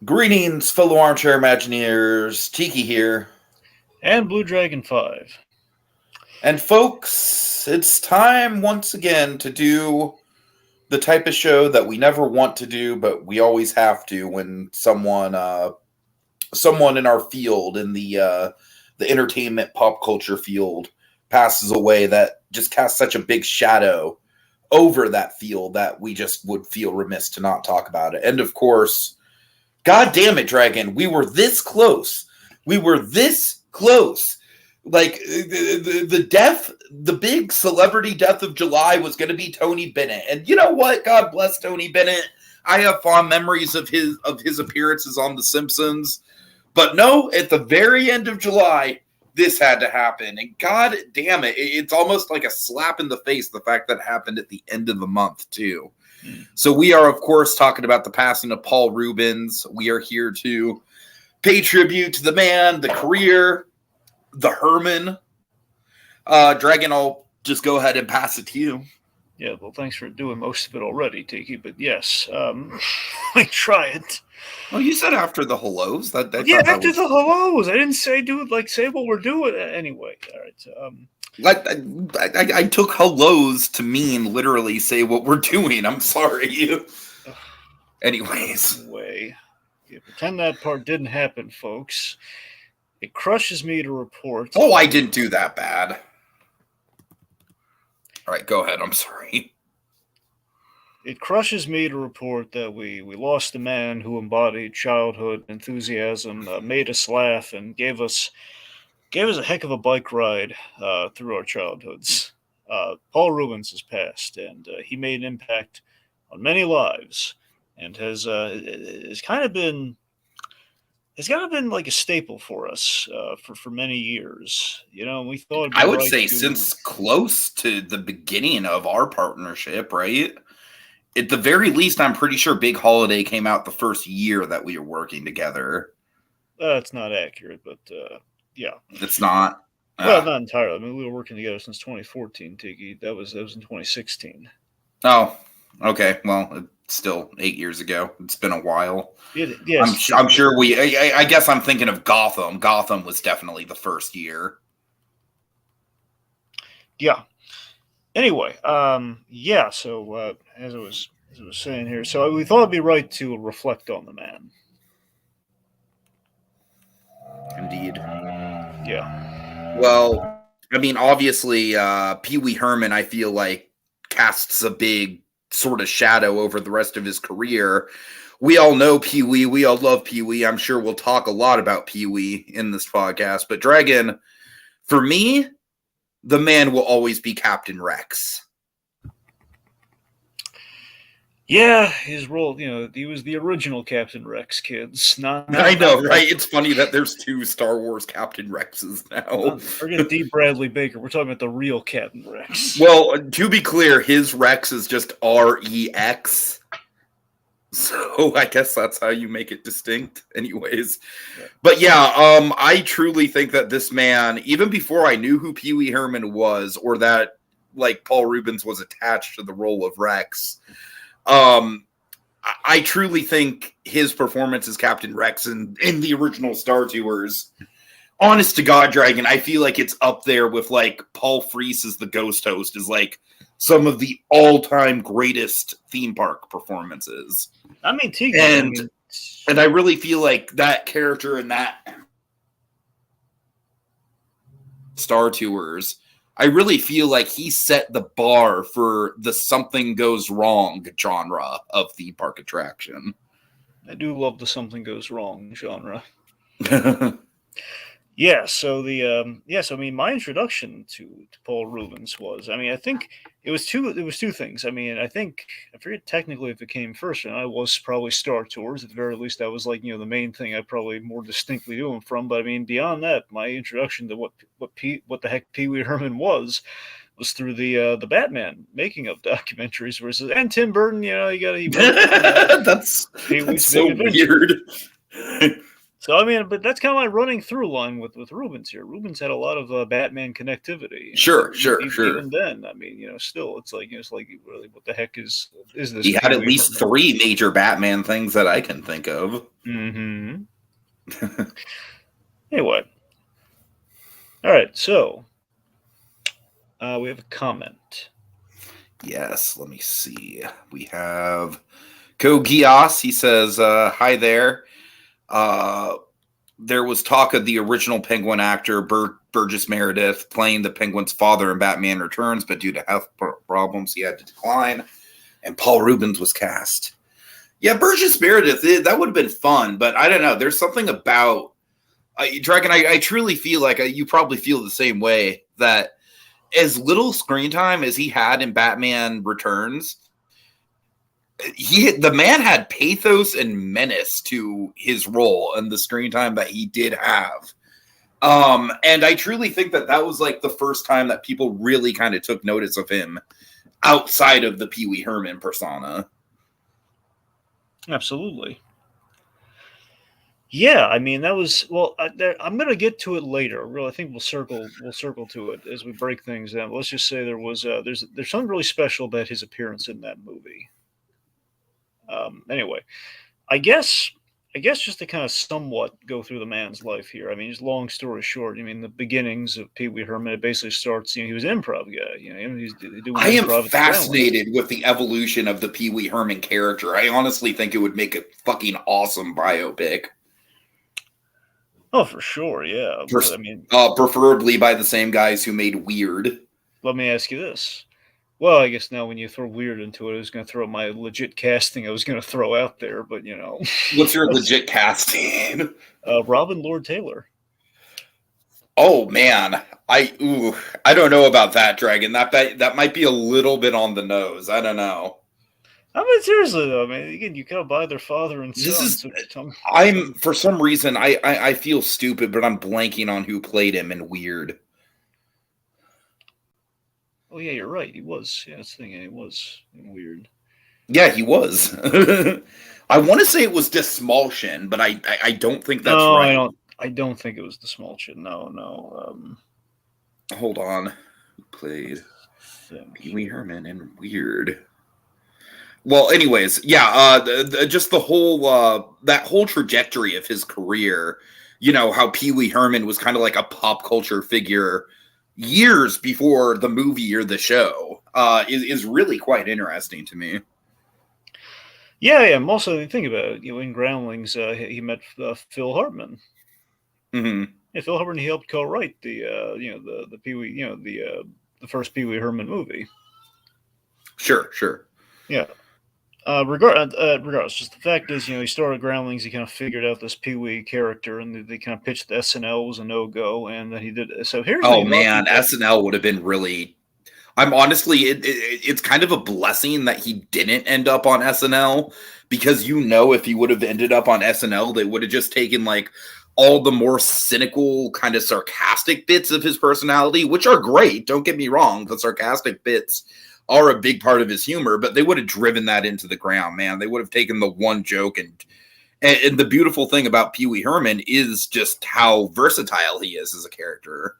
Greetings, fellow armchair Imagineers. Tiki here. And Blue Dragon 5. And folks, it's time once again to do the type of show that we never want to do, but we always have to when someone in our field, in the entertainment pop culture field, passes away, that just casts such a big shadow over that field that we just would feel remiss to not talk about it. And of course, God damn it, Dragon, we were this close. We were this close. Like, the death, the big celebrity death of July was going to be Tony Bennett. And you know what? God bless Tony Bennett. I have fond memories of his appearances on The Simpsons. But no, at the very end of July, this had to happen. And God damn it, it's almost like a slap in the face, the fact that it happened at the end of the month, too. So we are, of course, talking about the passing of Paul Reubens. We are here to pay tribute to the man, the career, the Herman. Dragon, I'll just go ahead and pass it to you. Yeah, well, thanks for doing most of it already, Tiki. But yes, I try it. Well, you said after the hellos. After the hellos. I didn't say do it like say what we're doing anyway. All right. I took hellos to mean literally say what we're doing. I'm sorry. Anyways. Anyway, pretend that part didn't happen, folks. It crushes me to report. Oh, I didn't do that bad. All right, go ahead. I'm sorry. It crushes me to report that we lost a man who embodied childhood enthusiasm, made us laugh, and gave us a heck of a bike ride through our childhoods. Paul Reubens has passed, and he made an impact on many lives, and has kind of been like a staple for us for many years. You know, we thought I would say since close to the beginning of our partnership, right? At the very least, I'm pretty sure Big Holiday came out the first year that we were working together. That's not accurate, but yeah. It's not? Well, not entirely. I mean, we were working together since 2014, Tiki. That was in 2016. Oh, okay. Well, it's still 8 years ago. It's been a while. Yes. I'm sure I guess I'm thinking of Gotham. Gotham was definitely the first year. Yeah. Anyway, yeah, so as I was saying here, so we thought it'd be right to reflect on the man. Indeed. Yeah. Well, I mean, obviously, Pee Wee Herman, I feel like, casts a big sort of shadow over the rest of his career. We all know Pee Wee. We all love Pee Wee. I'm sure we'll talk a lot about Pee Wee in this podcast. But Dragon, for me, the man will always be Captain Rex. Yeah, his role, you know, he was the original Captain Rex, kids. I know, right? It's funny that there's two Star Wars Captain Rexes now. Forget D. Bradley Baker. We're talking about the real Captain Rex. Well, to be clear, his Rex is just REX. So I guess that's how you make it distinct anyways. Yeah. But yeah, I truly think that this man, even before I knew who Pee Wee Herman was, or that like Paul Reubens was attached to the role of Rex, I truly think his performance as Captain Rex in the original Star Tours, honest to God, Dragon, I feel like it's up there with like Paul Frees as the Ghost Host is like some of the all-time greatest theme park performances. I mean, and I really feel like that character in that Star Tours, I really feel like he set the bar for the something goes wrong genre of theme park attraction. I do love the something goes wrong genre. Yeah, so I mean, my introduction to Paul Reubens was, I mean, I think it was two things. I mean, I forget technically if it came first, and I was probably Star Tours. At the very least, that was like, you know, the main thing I probably more distinctly knew him from. But I mean, beyond that, my introduction to what the heck Pee Wee Herman was through the Batman making of documentaries versus, and Tim Burton, you know, that's so weird. So, I mean, but that's kind of my running through line with Reubens here. Reubens had a lot of Batman connectivity. Sure. Even then, I mean, you know, still, it's like really, what the heck is this? He had at least 3 major Batman things that I can think of. Mm-hmm. Anyway. All right, so we have a comment. Yes, let me see. We have Kogias. He says, hi there. There was talk of the original Penguin actor, Burgess Meredith, playing the Penguin's father in Batman Returns, but due to health problems, he had to decline, and Paul Reubens was cast. Yeah, Burgess Meredith, that would have been fun, but I don't know. There's something about Dragon. I truly feel like you probably feel the same way, that as little screen time as he had in Batman Returns, the man had pathos and menace to his role and the screen time that he did have. And I truly think that was like the first time that people really kind of took notice of him outside of the Pee Wee Herman persona. Absolutely. Yeah, I mean that was I'm going to get to it later. Really, I think we'll circle to it as we break things down. Let's just say there's something really special about his appearance in that movie. Anyway, I guess just to kind of somewhat go through the man's life here. I mean, just long story short, I mean, the beginnings of Pee Wee Herman, it basically starts, he was an improv guy. He's doing I am improv fascinated with the evolution of the Pee Wee Herman character. I honestly think it would make a fucking awesome biopic. Oh, for sure, yeah. I mean, preferably by the same guys who made Weird. Let me ask you this. Well, I guess now when you throw Weird into it, I was going to throw my legit casting I was going to throw out there, but What's your legit casting? Robin Lord Taylor. Oh man, I don't know about that, Dragon. That might be a little bit on the nose. I don't know. I mean, seriously though, I mean, again, you gotta buy their father and son. For some reason, I feel stupid, but I'm blanking on who played him in Weird. Oh yeah, you're right. He was. Yeah, that's the thing. He was Weird. Yeah, he was. I want to say it was Desmalshin, but I don't think that's right. I don't think it was Desmalshin. No. Hold on. Who played Pee Wee Herman in Weird? Well, anyways, yeah. Just the whole that whole trajectory of his career. How Pee Wee Herman was kind of like a pop culture figure years before the movie or the show is really quite interesting to me. Yeah. Also, think about it. In Groundlings, he met Phil Hartman. Mm-hmm. Yeah, Phil Hartman. He helped co-write the the Pee Wee the first Pee Wee Herman movie. Sure. Yeah. Regardless, just the fact is, he started Groundlings. He kind of figured out this Pee Wee character, and they kind of pitched the SNL was a no-go, and then he did. So here's the thing. Man, SNL would have been really. I'm honestly, it's kind of a blessing that he didn't end up on SNL, because if he would have ended up on SNL, they would have just taken like all the more cynical, kind of sarcastic bits of his personality, which are great. Don't get me wrong, the sarcastic bits are a big part of his humor, but they would have driven that into the ground, man. They would have taken the one joke, and the beautiful thing about Pee Wee Herman is just how versatile he is as a character.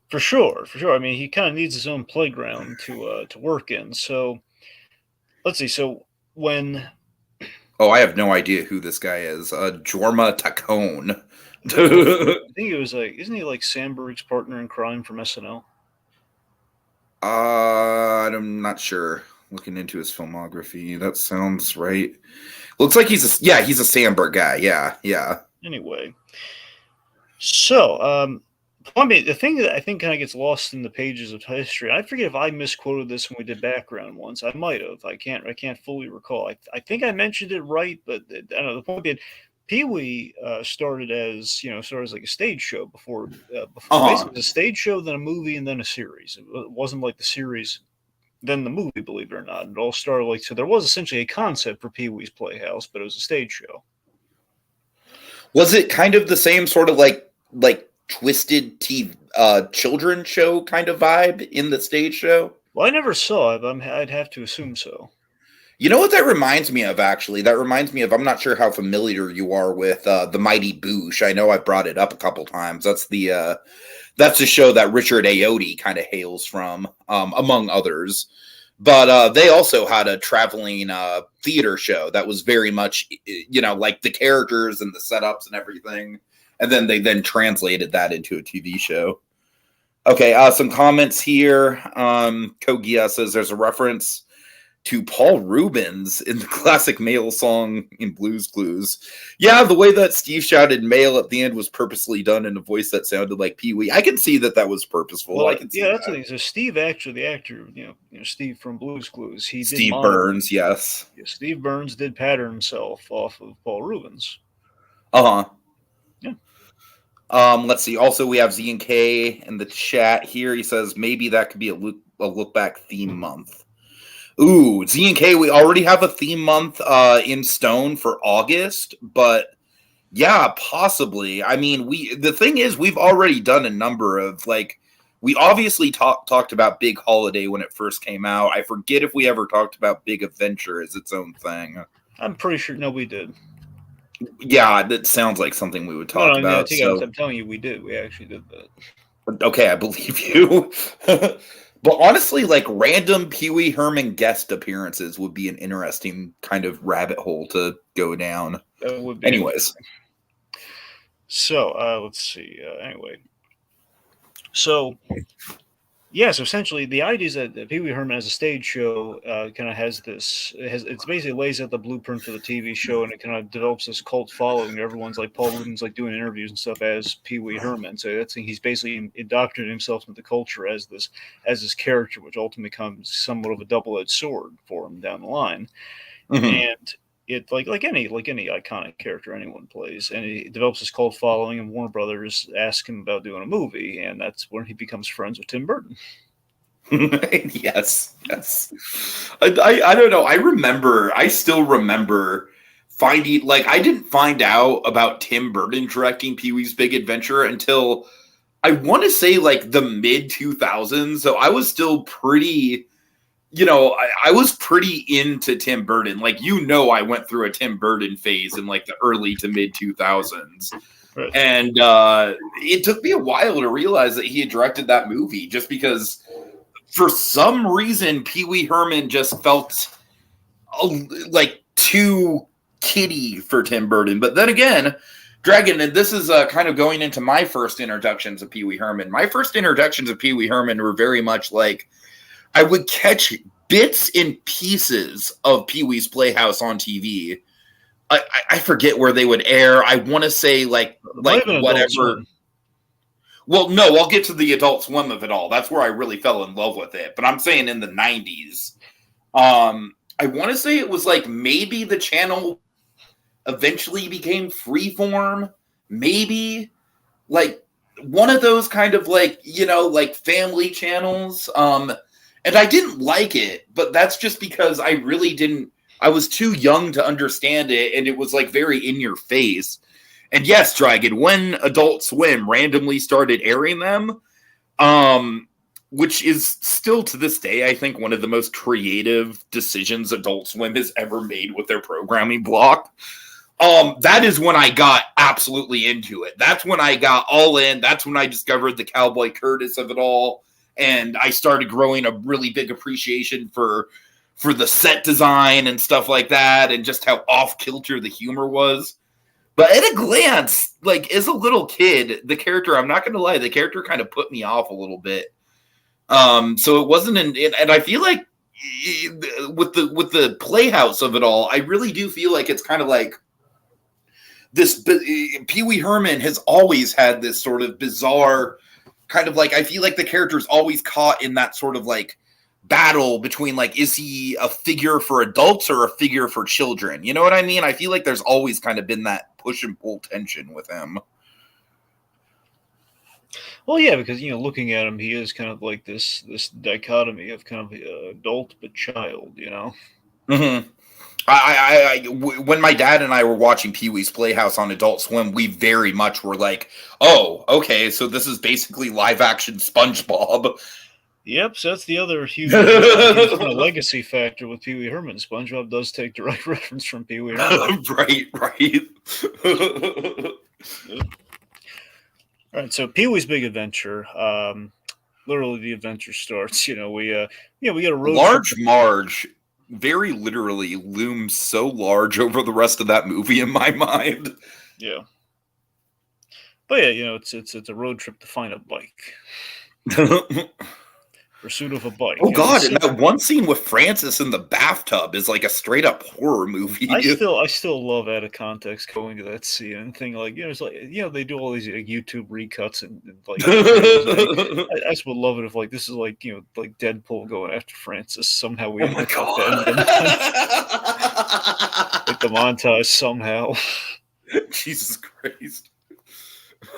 For sure. I mean, he kind of needs his own playground to work in. So, let's see. So when I have no idea who this guy is. Jorma Taccone. I think it was isn't he like Sandberg's partner in crime from SNL? I'm not sure. Looking into his filmography, that sounds right. Looks like he's a Sandberg guy. Yeah. Anyway, so the thing that I think kind of gets lost in the pages of history, I forget if I misquoted this when we did background once. I might have. I can't fully recall. I think I mentioned it right, but I don't know. The point being, Pee Wee started as like a stage show before basically a stage show, then a movie, and then a series. It wasn't like the series, then the movie, believe it or not. It all started so there was essentially a concept for Pee Wee's Playhouse, but it was a stage show. Was it kind of the same sort of like twisted TV children's show kind of vibe in the stage show? Well, I never saw it. I'd have to assume so. You know what that reminds me of, actually? That reminds me of, I'm not sure how familiar you are with The Mighty Boosh. I know I brought it up a couple times. That's the show that Richard Ayoade kind of hails from, among others. But they also had a traveling theater show that was very much, like the characters and the setups and everything. And then they then translated that into a TV show. Okay, some comments here. Kogia says there's a reference to Paul Reubens in the classic Mail song in Blues Clues. Yeah, the way that Steve shouted Mail at the end was purposely done in a voice that sounded like Pee-wee. I can see that was purposeful. Well, I can see that's that. the thing. So Steve, actually, the actor, Steve from Blues Clues, he did Steve Burns, yes. Yeah, Steve Burns did pattern himself off of Paul Reubens. Uh-huh. Yeah. Let's see. Also, we have Z and K in the chat here. He says maybe that could be a look back theme month. Ooh, Z and K, we already have a theme month in stone for August, but yeah, possibly. I mean, the thing is, we've already done a number of, we obviously talked about Big Holiday when it first came out. I forget if we ever talked about Big Adventure as its own thing. I'm pretty sure, no, we did. Yeah, that sounds like something we would talk about. I'm telling you, we did. We actually did that. Okay, I believe you. But honestly, random Pee Wee Herman guest appearances would be an interesting kind of rabbit hole to go down. That would be. Anyways. So, let's see. Anyway. So, so essentially, the idea is that Pee Wee Herman as a stage show kind of has this. It's basically lays out the blueprint for the TV show, and it kind of develops this cult following. Everyone's like Paul Reubens, doing interviews and stuff as Pee Wee Herman. So he's basically indoctrinated himself into the culture as this character, which ultimately becomes somewhat of a double-edged sword for him down the line. Mm-hmm. And it like any iconic character anyone plays, and he develops this cult following, and Warner Brothers ask him about doing a movie, and that's when he becomes friends with Tim Burton. yes. I don't know. I still remember finding, I didn't find out about Tim Burton directing Pee-wee's Big Adventure until I want to say the mid 2000s. So I was still pretty, I was pretty into Tim Burton. I went through a Tim Burton phase in the early to mid 2000s. Right. And it took me a while to realize that he had directed that movie, just because for some reason Pee Wee Herman just felt too kiddie for Tim Burton. But then again, Dragon, and this is kind of going into my first introductions of Pee Wee Herman. My first introductions of Pee Wee Herman were very much I would catch bits and pieces of Pee Wee's Playhouse on TV. I forget where they would air. I want to say whatever. Well, no, I'll get to the Adult Swim of it all. That's where I really fell in love with it. But I'm saying in the 90s. I want to say it was maybe the channel eventually became Freeform. Maybe one of those kind of family channels. And I didn't like it, but that's just because I really didn't. I was too young to understand it, and it was very in your face. And yes, Dragon, when Adult Swim randomly started airing them, which is still to this day, I think, one of the most creative decisions Adult Swim has ever made with their programming block. That is when I got absolutely into it. That's when I got all in. That's when I discovered the Cowboy Curtis of it all. And I started growing a really big appreciation for the set design and stuff like that, and just how off-kilter the humor was. But at a glance, as a little kid, the character, I'm not going to lie, the character kind of put me off a little bit. So it wasn't, and I feel with the Playhouse of it all, I really do feel it's kind of this. Pee Wee Herman has always had this sort of bizarre kind of I feel the character's always caught in that sort of battle between is he a figure for adults or a figure for children? You know what I mean? I feel there's always kind of been that push and pull tension with him. Well, yeah, because looking at him, he is kind of this dichotomy of kind of adult but child, Mm-hmm. When my dad and I were watching Pee Wee's Playhouse on Adult Swim, we very much were oh, okay, so this is basically live action SpongeBob. Yep, so that's the other huge kind of legacy factor with Pee Wee Herman. SpongeBob does take direct reference from Pee Wee Herman. Right. All right, so Pee Wee's Big Adventure. literally the adventure starts. We get a road trip. Large Marge very literally looms so large over the rest of that movie in my mind. Yeah, but yeah, it's a road trip to find a bike. Pursuit of a bike. Oh god, and So that one scene with Francis in the bathtub is like a straight up horror movie. I still love out of context going to that scene and thing like it's like they do all these like, YouTube recuts and like videos. I just would love it if like this is like like Deadpool going after Francis. Somehow we Oh end my up at the end of the like the montage somehow. Jesus Christ.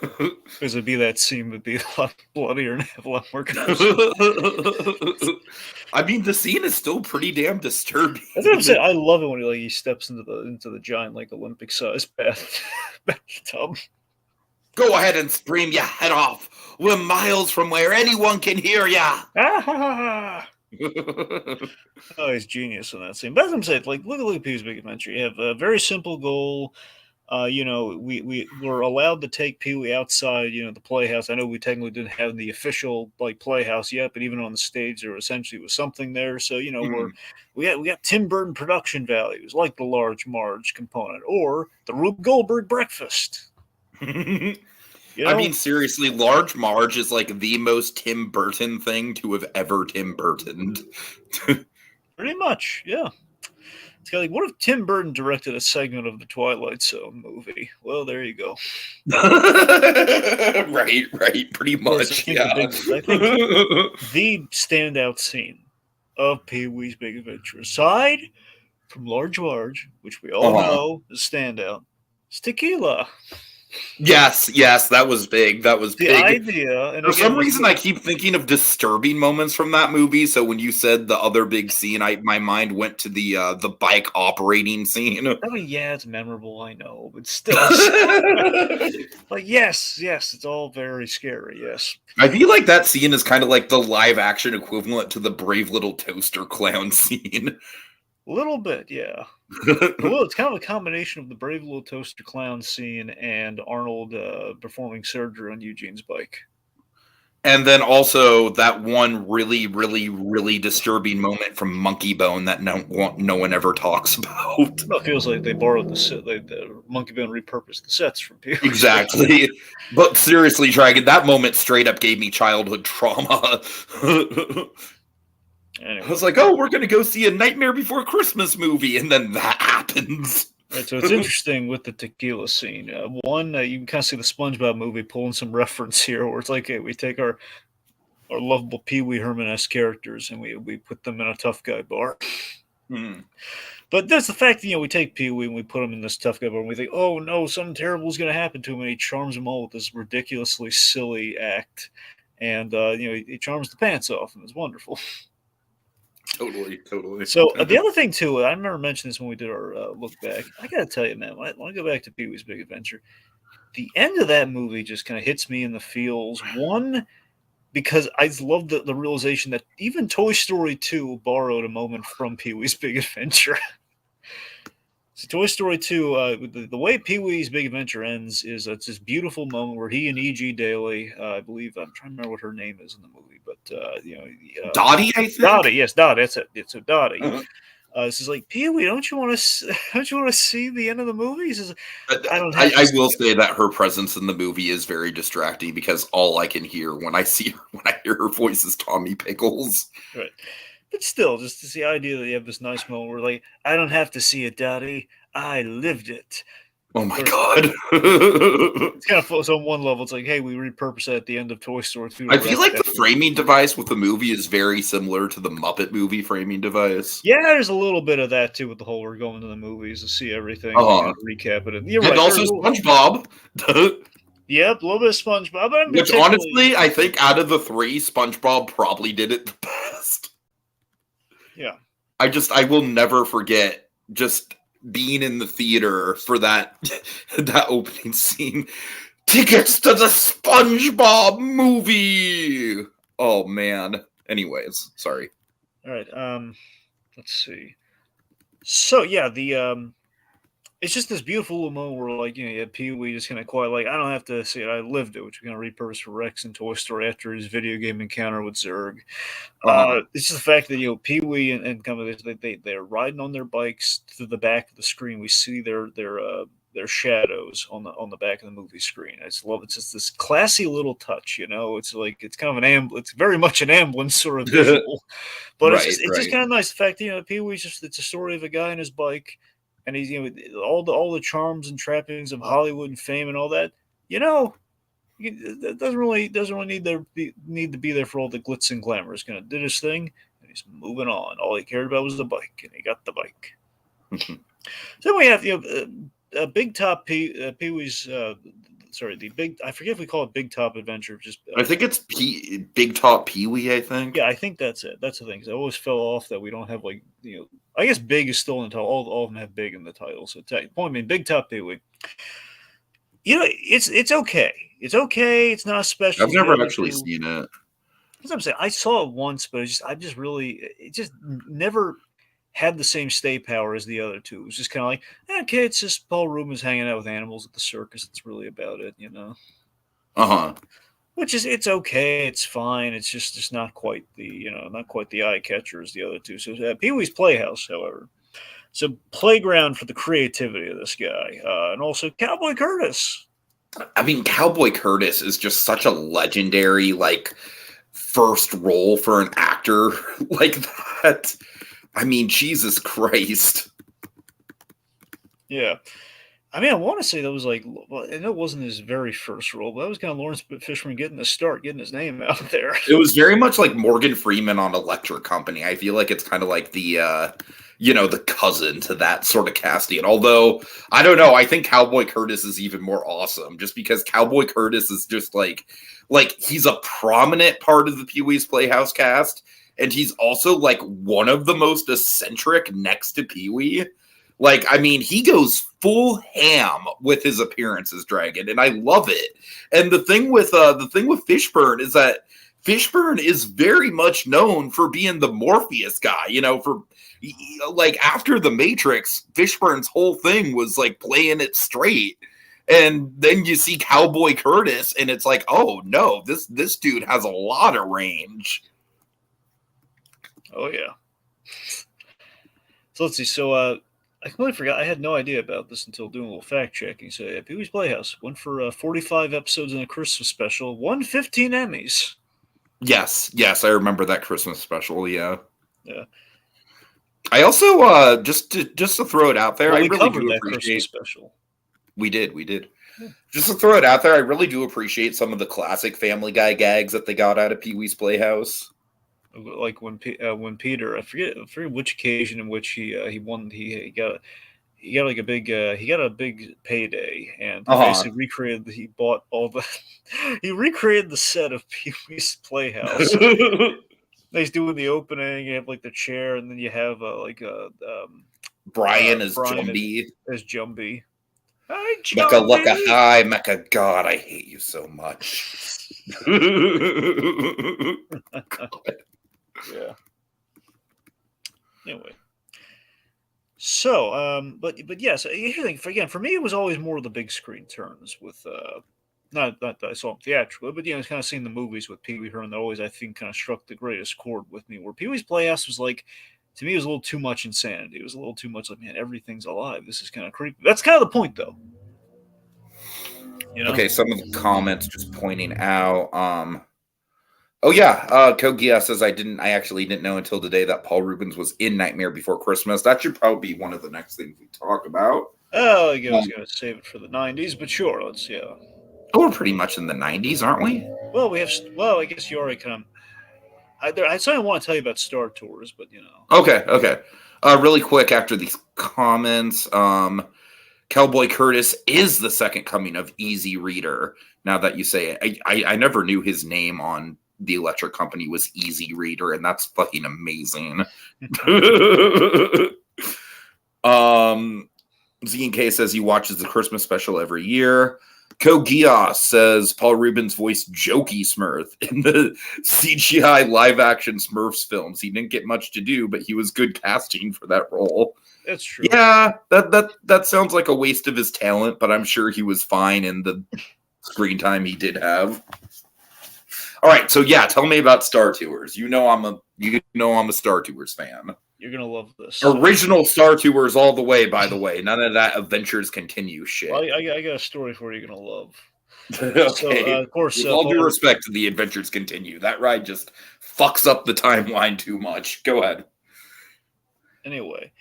Because it'd be that scene would be a lot bloodier and have a lot more cuts. I mean, the scene is still pretty damn disturbing. That's what I'm saying. I love it when he steps into the giant like Olympic sized bathtub. Go ahead and scream your head off. We're miles from where anyone can hear ya. Oh, he's genius in that scene. But as I'm saying, like look at Pee-wee's Big Adventure. You have a very simple goal. We were allowed to take Pee Wee outside, the playhouse. I know we technically didn't have the official like playhouse yet, but even on the stage, there essentially was something there. So we got Tim Burton production values, like the Large Marge component or the Rube Goldberg breakfast. I mean, seriously, Large Marge is like the most Tim Burton thing to have ever Tim Burtoned. Pretty much, yeah. It's like, what if Tim Burton directed a segment of the Twilight Zone movie? Well, there you go. right, pretty much. I think the standout scene of Pee Wee's Big Adventure, aside from Large Marge, which we all know is standout, is tequila. Yes, that was big. That was the big. Idea, and for some reason, I keep thinking of disturbing moments from that movie. So when you said the other big scene, my mind went to the bike operating scene. I mean, yeah, it's memorable, I know, but still, like yes, it's all very scary. Yes, I feel like that scene is kind of like the live action equivalent to the Brave Little Toaster Clown scene. A little bit, yeah. Well, it's kind of a combination of the Brave Little Toaster Clown scene and Arnold performing surgery on Eugene's bike. And then also that one really, really, really disturbing moment from Monkey Bone that no one ever talks about. Well, it feels like they borrowed the set. The Monkey Bone repurposed the sets from people. Exactly. But seriously, Dragon, that moment straight up gave me childhood trauma. Anyway. I was like, oh, we're going to go see a Nightmare Before Christmas movie, and then that happens. Right, so it's interesting with the tequila scene. One, you can kind of see the SpongeBob movie pulling some reference here, where it's like, hey, we take our lovable Pee Wee Herman-esque characters and we put them in a tough guy bar. But that's the fact that, we take Pee Wee and we put him in this tough guy bar and we think, oh no, something terrible is going to happen to him, and he charms them all with this ridiculously silly act. And, he charms the pants off, and it's wonderful. Totally. So the other thing too, I remember mentioning this when we did our look back. I gotta tell you, man, when I go back to Pee Wee's Big Adventure, the end of that movie just kind of hits me in the feels. One, because I love the realization that even Toy Story 2 borrowed a moment from Pee Wee's Big Adventure. So Toy Story 2, the way Pee Wee's Big Adventure ends is it's this beautiful moment where he and E.G. Daily, I believe, I'm trying to remember what her name is in the movie, but Dottie, I think. Dottie, yes, Dottie. That's it. It's Dottie. This is like, Pee Wee, don't you want to see the end of the movie? He says, I will say that her presence in the movie is very distracting because all I can hear when I hear her voice is Tommy Pickles. Right. But still, just the idea that you have this nice moment where, like, I don't have to see it, Dottie. I lived it. Oh my god! It's kind of so on one level, it's like, hey, we repurpose that at the end of Toy Story 2. I feel like the framing device with the movie is very similar to the Muppet movie framing device. Yeah, there's a little bit of that too with the whole we're going to the movies to see everything, recap it. You're right. And also SpongeBob. Yep, a little bit of SpongeBob. Which honestly, I think out of the three, SpongeBob probably did it the best. Yeah. I will never forget just being in the theater for that opening scene. Tickets to the SpongeBob movie. Oh man. Anyways, sorry. All right. Let's see. So yeah, it's just this beautiful little moment where, like, you have Pee Wee just kind of quiet, like, I don't have to see it, I lived it, which we're going to repurpose for Rex and Toy Story after his video game encounter with Zurg. It's just the fact that Pee Wee and company they're riding on their bikes to the back of the screen. We see their shadows on the back of the movie screen. I just love it. It's just this classy little touch. It's like it's kind of it's very much an ambulance sort of visual, but it's just kind of nice. The fact that Pee Wee's it's a story of a guy and his bike, and he's all the charms and trappings of Hollywood and fame and all that. It doesn't really need to be there for all the glitz and glamour. He's gonna did his thing and he's moving on. All he cared about was the bike, and he got the bike. So we have Big Top Pee Wee's. The big. I forget if we call it Big Top Adventure. Just I think it's Big Top Pee Wee. I think. Yeah, I think that's it. That's the thing. I always fell off that we don't have I guess Big is still in the title. All of them have Big in the title. So point being, Big Top Pee Wee. It's okay. It's okay. It's not special. I've never actually seen it. As I'm saying, I saw it once, but it just never had the same stay power as the other two. It was just kind of like, okay, it's just Paul Reubens hanging out with animals at the circus. It's really about it, Which is, it's okay, it's fine. It's just not quite the eye catcher as the other two. So Pee Wee's Playhouse, however. So playground for the creativity of this guy, and also Cowboy Curtis. I mean, Cowboy Curtis is just such a legendary, first role for an actor like that. I mean, Jesus Christ. Yeah. I mean, I want to say that was I know it wasn't his very first role, but that was kind of Lawrence Fishburne getting his name out there. It was very much like Morgan Freeman on Electric Company. I feel like it's kind of like the, the cousin to that sort of casting. And although, I don't know, I think Cowboy Curtis is even more awesome just because Cowboy Curtis is just like he's a prominent part of the Pee Wee's Playhouse cast. And he's also one of the most eccentric next to Pee Wee. He goes full ham with his appearances, Dragon, and I love it. And the thing with Fishburne is that Fishburne is very much known for being the Morpheus guy. After The Matrix, Fishburne's whole thing was playing it straight. And then you see Cowboy Curtis, and it's like, oh no, this dude has a lot of range. Oh yeah. So let's see. So I completely forgot. I had no idea about this until doing a little fact checking. So yeah, Pee Wee's Playhouse went for 45 episodes in a Christmas special, won 15 Emmys. Yes, I remember that Christmas special. Yeah. I also just to throw it out there, I really do appreciate Christmas special. We did. Yeah. Just to throw it out there, I really do appreciate some of the classic Family Guy gags that they got out of Pee Wee's Playhouse. Like when Peter, I forget which occasion in which he won, he got a big payday, and basically recreated. He bought he recreated the set of Pee Wee's Playhouse. He's doing the opening. You have the chair, and then you have Brian as Jumbie. Hi, Mecca Lucka, hi, Mecca. God, I hate you so much. Yeah. Anyway. So, but yeah. So here's the thing. Again, for me, it was always more of the big screen turns with not that I saw them theatrically, but kind of seeing the movies with Pee Wee Herman that always I think kind of struck the greatest chord with me. Where Pee Wee's Playhouse was to me, it was a little too much insanity. It was a little too much man, everything's alive. This is kind of creepy. That's kind of the point, though. Okay, some of the comments just pointing out. Kogia says I actually didn't know until today that Paul Reubens was in Nightmare Before Christmas. That should probably be one of the next things we talk about. Oh, I was going to save it for the 90s, but sure, let's we're pretty much in the 90s, aren't we? Well, I guess you already kind of. I certainly want to tell you about Star Tours, but Okay. Really quick after these comments, Cowboy Curtis is the second coming of Easy Reader. Now that you say it, I never knew his name on the Electric Company was Easy Reader, and that's fucking amazing. Zine K says he watches the Christmas special every year. Gias says Paul Reubens voiced Jokey Smurf in the CGI live-action Smurfs films. He didn't get much to do, but he was good casting for that role. That's true. Yeah, that sounds like a waste of his talent, but I'm sure he was fine in the screen time he did have. All right, so yeah, tell me about Star Tours. You know I'm a Star Tours fan. You're gonna love this. Original Star Tours all the way, by the way. None of that Adventures Continue shit. Well, I got a story for you. You're gonna love. Okay. So, of course, with all due respect to the Adventures Continue, that ride just fucks up the timeline too much. Go ahead. Anyway,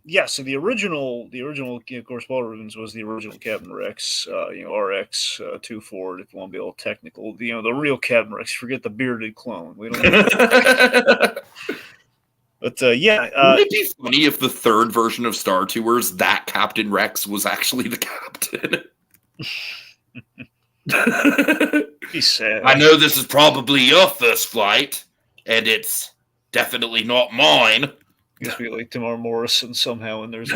yeah. So the original, of course, Paul Reubens was the original Captain Rex. RX 24, if you want to be all technical. The real Captain Rex. Forget the bearded clone. We don't. But yeah, wouldn't it be funny if the third version of Star Tours, that Captain Rex was actually the captain? He's sad. I know this is probably your first flight, and it's definitely not mine. It's be like Tamar Morrison somehow, and there's.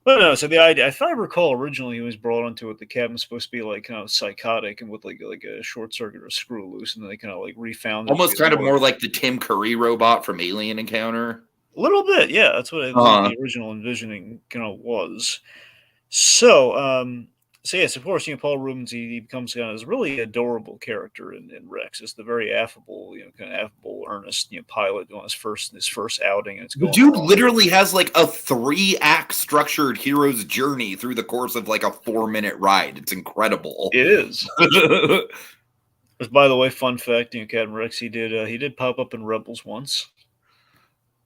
But no, so the idea, if I recall, originally he was brought onto it. The captain's supposed to be like kind of psychotic and with like a short circuit or a screw loose, and then they kind of like refound it. Almost kind of more like the Tim Curry robot from Alien Encounter. A little bit, yeah. That's what the original envisioning kind of was. So, yes, of course, Paul Reubens, he becomes kind of this really adorable character in Rex. It's the very affable, kind of affable, earnest, pilot on his first outing. And it's the dude literally has like a 3-act structured hero's journey through the course of like a 4-minute ride. It's incredible. It is. By the way, fun fact, Captain Rex, he did pop up in Rebels once.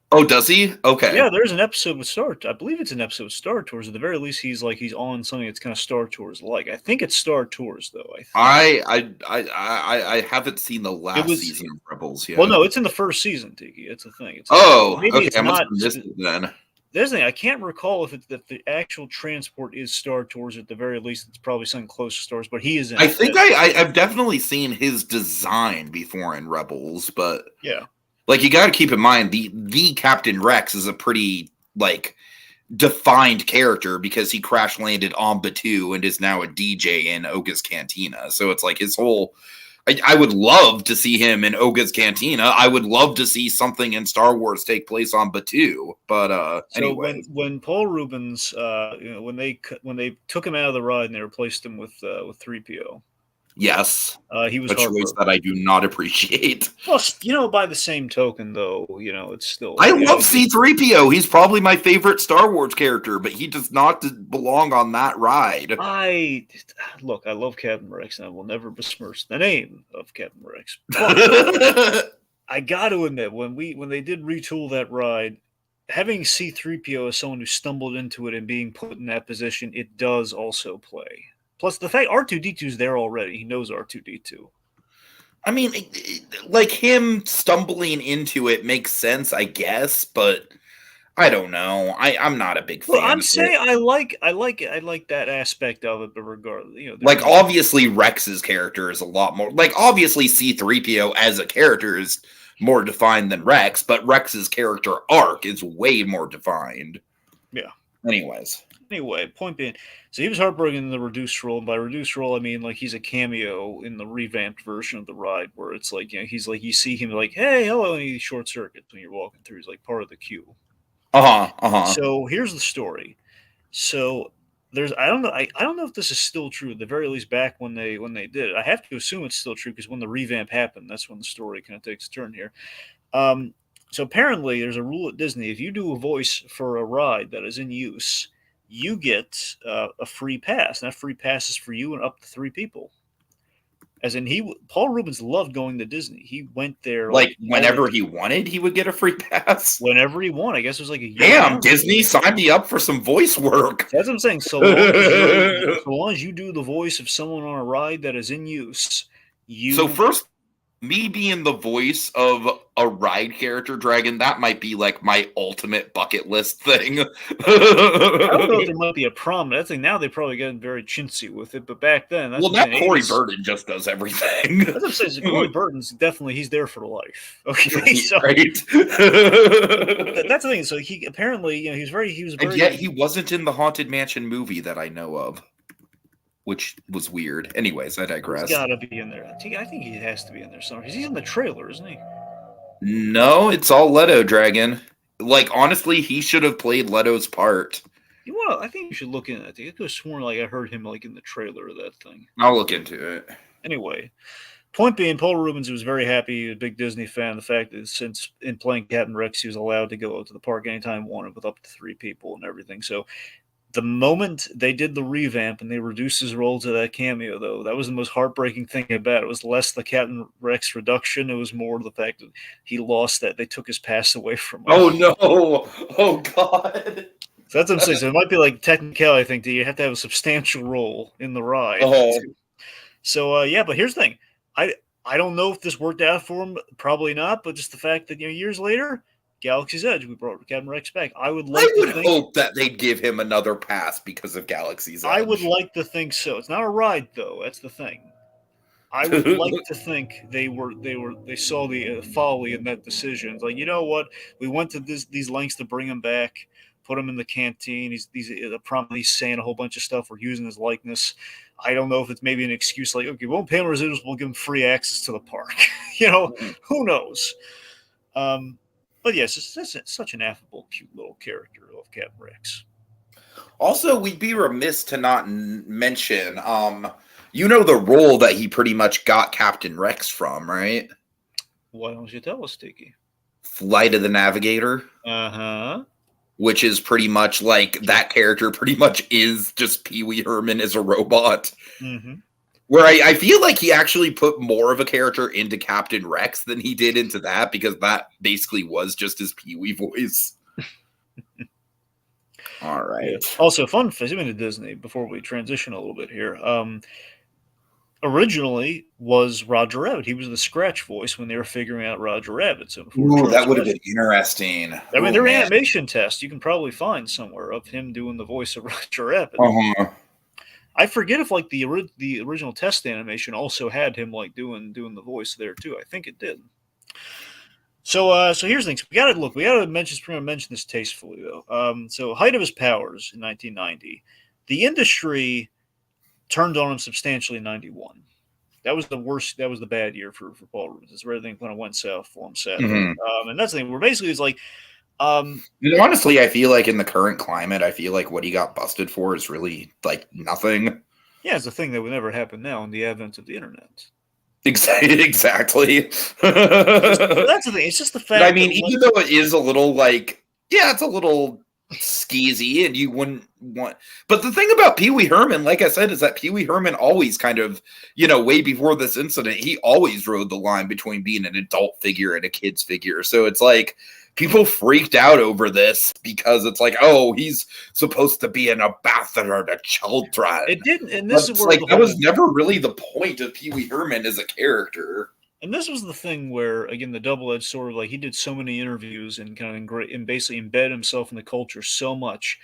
Oh, does he? Okay. Yeah, there's an episode with I believe it's an episode with Star Tours. At the very least, he's on something that's kind of Star Tours like. I think it's Star Tours though. I haven't seen the last season of Rebels yet. Well, no, it's in the first season, Tiki. It's a thing. Okay. I must have missed it then. There's the thing. I can't recall if the actual transport is Star Tours. At the very least, it's probably something close to Star Tours. But he is in. I think I've definitely seen his design before in Rebels, but yeah. Like, you got to keep in mind, the Captain Rex is a pretty, like, defined character because he crash landed on Batuu and is now a DJ in Oga's Cantina. So it's like his whole... I would love to see him in Oga's Cantina. I would love to see something in Star Wars take place on Batuu. But anyway. When Paul Reubens, when they took him out of the ride and they replaced him with 3PO. Yes, he was a choice that I do not appreciate. Plus, by the same token, though, it's still. I love C-3PO. He's probably my favorite Star Wars character, but he does not belong on that ride. I love Captain Rex, and I will never besmirch the name of Captain Rex. But I got to admit, when they did retool that ride, having C-3PO as someone who stumbled into it and being put in that position, it does also play. Plus, the fact R2-D2 is there already. He knows R2-D2. I mean, like, him stumbling into it makes sense, I guess, but I don't know. I'm not a big fan. Well, I'm saying I like that aspect of it, but regardless, like, obviously Rex's character is a lot more. Like, obviously C-3PO as a character is more defined than Rex, but Rex's character arc is way more defined. Yeah. Anyway, point being, so he was heartbroken in the reduced role, and by reduced role I mean like he's a cameo in the revamped version of the ride, where it's like he's like you see him like, hey, hello, and he short circuits when you're walking through. He's like part of the queue. So here's the story. So there's I don't know if this is still true. At the very least, back when they did it, I have to assume it's still true because when the revamp happened, that's when the story kind of takes a turn here. So apparently, there's a rule at Disney: if you do a voice for a ride that is in use, you get a free pass. And that free pass is for you and up to 3 people. As in, Paul Reubens loved going to Disney. He went there like whenever he wanted. He would get a free pass. Whenever he wanted, I guess it was like a year. Damn, Disney, sign me up for some voice work. That's what I'm saying. So long as you do the voice of someone on a ride that is in use, So first me being the voice of a ride character dragon, that might be like my ultimate bucket list thing. I don't know if there might be a problem. I think now they probably gotten very chintzy with it, but back then, that's Well, what now I'm saying. Corey 80s. Burton just does everything. That's what I'm saying. So Corey Burton's definitely he's there for life. Okay, so Right? that's the thing. So he apparently, he was And yet very. he wasn't in the Haunted Mansion movie that I know of, which was weird. Anyways, I He's digress. got to be in there. I think he has to be in there somewhere. He's in the trailer, isn't he? No, it's all Leto Dragon. Like, honestly, he should have played Leto's part. You want? I think you should look in. I think I could have sworn like I heard him like in the trailer of that thing. I'll look into it. Anyway, point being, Paul Reubens was very happy. He was a big Disney fan. The fact that since in playing Captain Rex, he was allowed to go to the park anytime he wanted with up to 3 people and everything. So the moment they did the revamp and they reduced his role to that cameo, though, that was the most heartbreaking thing about it. It was less the Captain Rex reduction. It was more the fact that he lost that. They took his past away from him. Oh, no. Oh, God. So that's what I'm saying. So it might be like technical, I think, that you have to have a substantial role in the ride. Oh. So, yeah, but here's the thing. I don't know if this worked out for him. Probably not. But just the fact that, years later, Galaxy's Edge, we brought Captain Rex back. I would hope that they'd give him another pass because of Galaxy's Edge. I would like to think so. It's not a ride, though. That's the thing. I would like to think they saw the folly in that decision. It's like, you know what? We went to these lengths to bring him back, put him in the canteen. He's saying a whole bunch of stuff. We're using his likeness. I don't know if it's maybe an excuse like, okay, we won't pay him residuals. We'll give him free access to the park. Who knows? But yes, it's such an affable, cute little character of Captain Rex. Also, we'd be remiss to not mention, the role that he pretty much got Captain Rex from, right? Why don't you tell us, Tiki? Flight of the Navigator. Uh-huh. Which is pretty much like that character pretty much is just Pee Wee Herman as a robot. Mm-hmm. Where I feel like he actually put more of a character into Captain Rex than he did into that, because that basically was just his Pee Wee voice. All right. Yeah. Also, fun fact, to Disney, before we transition a little bit here, originally was Roger Rabbit. He was the scratch voice when they were figuring out Roger Rabbit. So that would have been interesting. Their animation test you can probably find somewhere of him doing the voice of Roger Rabbit. Uh-huh. I forget if like the original test animation also had him like doing the voice there too. I think it did. So here's the thing. We got to mention this tastefully though. So height of his powers in 1990, the industry turned on him substantially in 91. That was the worst. That was the bad year for Paul Reubens. That's where everything kind of went south for him, sadly. Mm-hmm. And that's the thing. Where basically it's like, honestly, I feel like in the current climate, I feel like what he got busted for is really like nothing. Yeah, it's a thing that would never happen now in the advent of the internet. Exactly. That's the thing. It's just the fact. But I mean, even though it is a little like, yeah, it's a little skeezy, and you wouldn't want. But the thing about Pee Wee Herman, like I said, is that Pee Wee Herman always kind of, way before this incident, he always rode the line between being an adult figure and a kid's figure. So it's like people freaked out over this because it's like, oh, he's supposed to be an ambassador to children. It didn't, and this is where that was never really the point of Pee Wee Herman as a character. And this was the thing where, again, the double-edged sword, like he did so many interviews and kind of and basically embed himself in the culture so much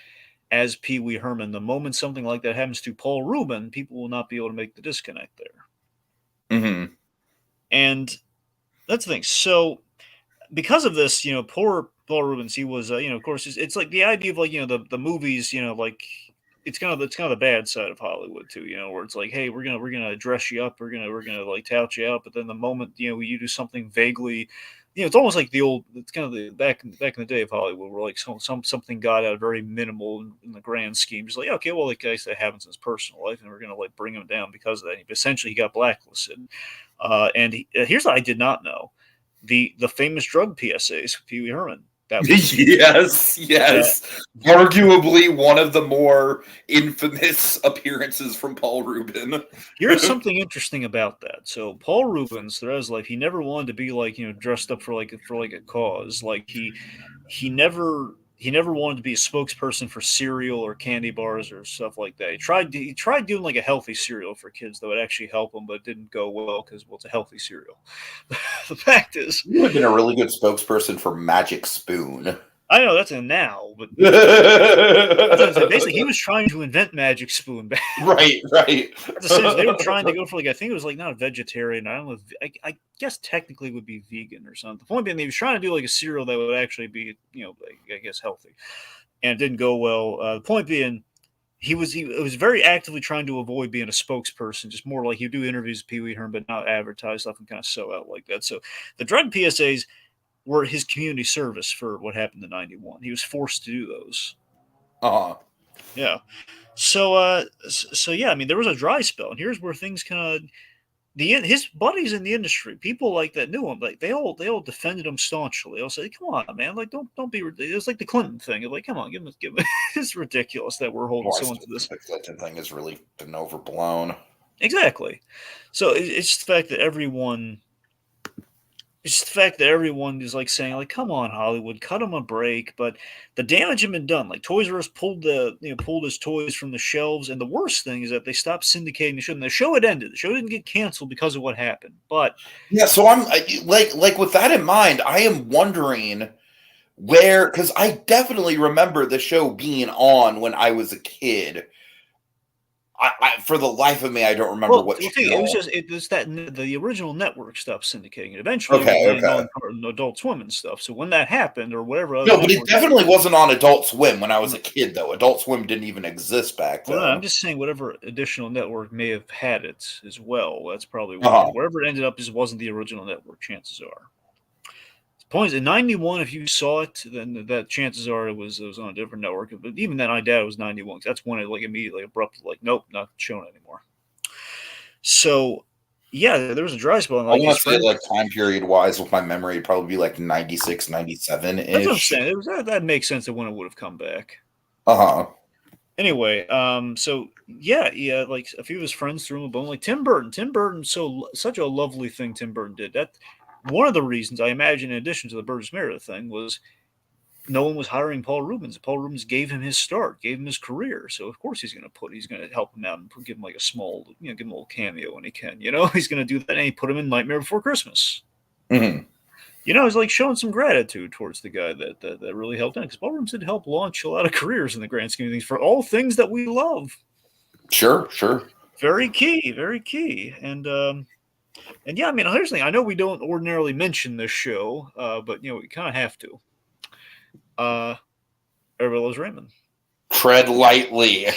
as Pee Wee Herman. The moment something like that happens to Paul Reubens, people will not be able to make the disconnect there. Mm-hmm. And that's the thing. So because of this, poor Paul Reubens, he was, of course, it's like the idea of like, the movies, like it's kind of the bad side of Hollywood too, where it's like, hey, we're gonna dress you up, we're gonna like tout you out, but then the moment you do something vaguely, it's almost like it's kind of the back in the day of Hollywood, where like something got out very minimal in the grand scheme, just like, okay, well, like guys, that happens in his personal life, and we're gonna like bring him down because of that. Essentially, he got blacklisted, and here's what I did not know: the famous drug PSAs for Pee Wee Herman. Yes. Arguably one of the more infamous appearances from Paul Reubens. Here's something interesting about that. So Paul Reubens, throughout his life, he never wanted to be like, dressed up for like a cause. Like he never he never wanted to be a spokesperson for cereal or candy bars or stuff like that. He tried doing like a healthy cereal for kids that would actually help them, but it didn't go well because, well, it's a healthy cereal. The fact is, You would have been a really good spokesperson for Magic Spoon. I know that's a now, but basically he was trying to invent Magic Spoon. Right, right. They were trying to go for like, I think it was like not a vegetarian. I don't know. I guess technically it would be vegan or something. The point being, he was trying to do like a cereal that would actually be, like, I guess healthy, and it didn't go well. The point being, he was very actively trying to avoid being a spokesperson, just more like he'd do interviews with Pee Wee Herman, but not advertise stuff and kind of sew out like that. So the drug PSAs were his community service for what happened in '91. He was forced to do those. Uh-huh. Yeah. So yeah, I mean, there was a dry spell, and here's where things kind of his buddies in the industry, people like that knew him, like they all defended him staunchly. They all said, "Come on, man! Like, don't be." It's like the Clinton thing. Like, come on, give him. It's ridiculous that we're holding someone to this. The Clinton thing has really been overblown. Exactly. So it's the fact that everyone. It's the fact that everyone is like saying, like, "Come on, Hollywood, cut him a break." But the damage had been done. Like Toys R Us pulled his toys from the shelves, and the worst thing is that they stopped syndicating the show. And the show had ended. The show didn't get canceled because of what happened. But yeah, so I'm like with that in mind, I am wondering where, because I definitely remember the show being on when I was a kid. For the life of me, I don't remember what channel. It was just that the original network stopped syndicating it. Eventually, okay, it was on Adult Swim and stuff. So when that happened, or whatever, no, but it definitely wasn't on Adult Swim when I was a kid, though. Adult Swim didn't even exist back then. Well, no, I'm just saying whatever additional network may have had it as well. That's probably wherever it ended up just wasn't the original network. Chances are. Point is, in '91, if you saw it, then that chances are it was on a different network. But even then, I doubt it was '91. That's when it like immediately abruptly like, nope, not shown anymore. So, yeah, there was a dry spell. I want to say like time period wise, with my memory, it'd probably be like 96, 97 ish. That's what I'm saying. That makes sense of when it would have come back. Anyway, so yeah, like a few of his friends threw him a bone, like Tim Burton. Tim Burton, such a lovely thing Tim Burton did. That one of the reasons, I imagine, in addition to the Burgess Meredith thing, was no one was hiring Paul Reubens. Paul Reubens gave him his start, gave him his career. So of course he's going to help him out and give him like a small, give him a little cameo when he can. He's going to do that, and he put him in Nightmare Before Christmas. Mm-hmm. It's like showing some gratitude towards the guy that really helped out, because Paul Reubens did help launch a lot of careers in the grand scheme of things for all things that we love. Sure. Very key, and yeah, I mean, here's the thing. I know we don't ordinarily mention this show, but we kind of have to. Everybody Loves Raymond. Tread lightly.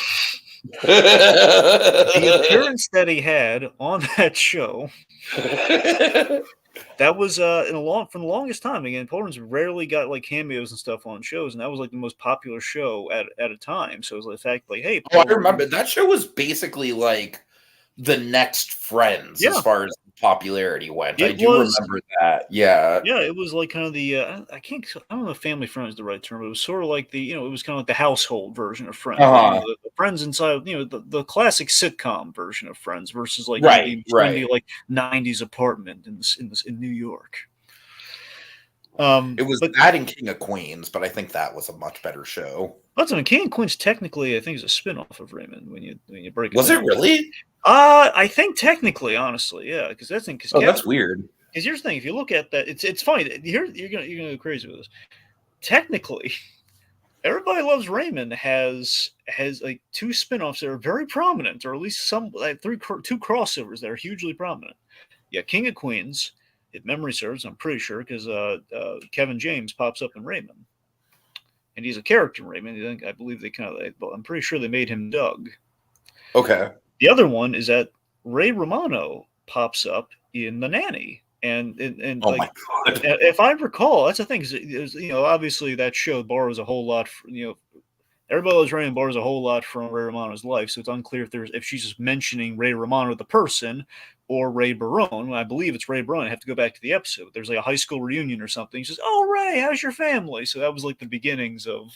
The appearance that he had on that show, that was from the longest time. Again, Paul Reubens rarely got like cameos and stuff on shows, and that was like the most popular show at a time. So it was like the fact, like, hey, I remember that show was basically like the next Friends as far as popularity went. I do remember that. Yeah, it was like kind of the I don't know if family friend is the right term, but it was sort of like the it was kind of like the household version of Friends. The Friends inside, the classic sitcom version of Friends versus like the trendy like '90s apartment in New York. It was that in King of Queens, but I think that was a much better show. That's King of Queens technically, I think, is a spin-off of Raymond when you break it. Was it really? I think technically, honestly, yeah, because that's that's weird. Because here's the thing: if you look at that, it's funny. You're gonna go crazy with this. Technically, Everybody Loves Raymond has like two spin-offs that are very prominent, or at least some like two crossovers that are hugely prominent. Yeah, King of Queens, if memory serves, I'm pretty sure, because Kevin James pops up in Raymond, and he's a character in Raymond. I believe I'm pretty sure they made him Doug. Okay. The other one is that Ray Romano pops up in The Nanny. And oh like, my God. If I recall, that's the thing. Obviously that show borrows a whole lot. Everybody Loves Raymond borrows a whole lot from Ray Romano's life. So it's unclear if she's just mentioning Ray Romano the person or Ray Barone. I believe it's Ray Barone. I have to go back to the episode. There's like a high school reunion or something. He says, "Oh, Ray, how's your family?" So that was like the beginnings of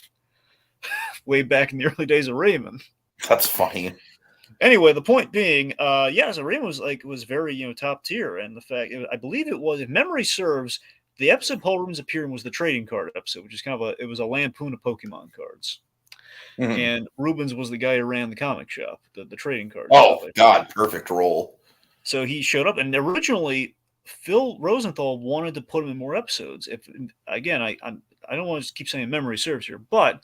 way back in the early days of Raymond. That's funny. Anyway, the point being, so Raymond was very top tier, and the fact, I believe it was, if memory serves, The episode Paul Reubens appeared in was the trading card episode, which is kind of it was a lampoon of Pokemon cards. Mhm. And Reubens was the guy who ran the comic shop, the trading card shop. Oh God, perfect role. So he showed up, and originally Phil Rosenthal wanted to put him in more episodes. If again, I don't want to just keep saying memory serves here, but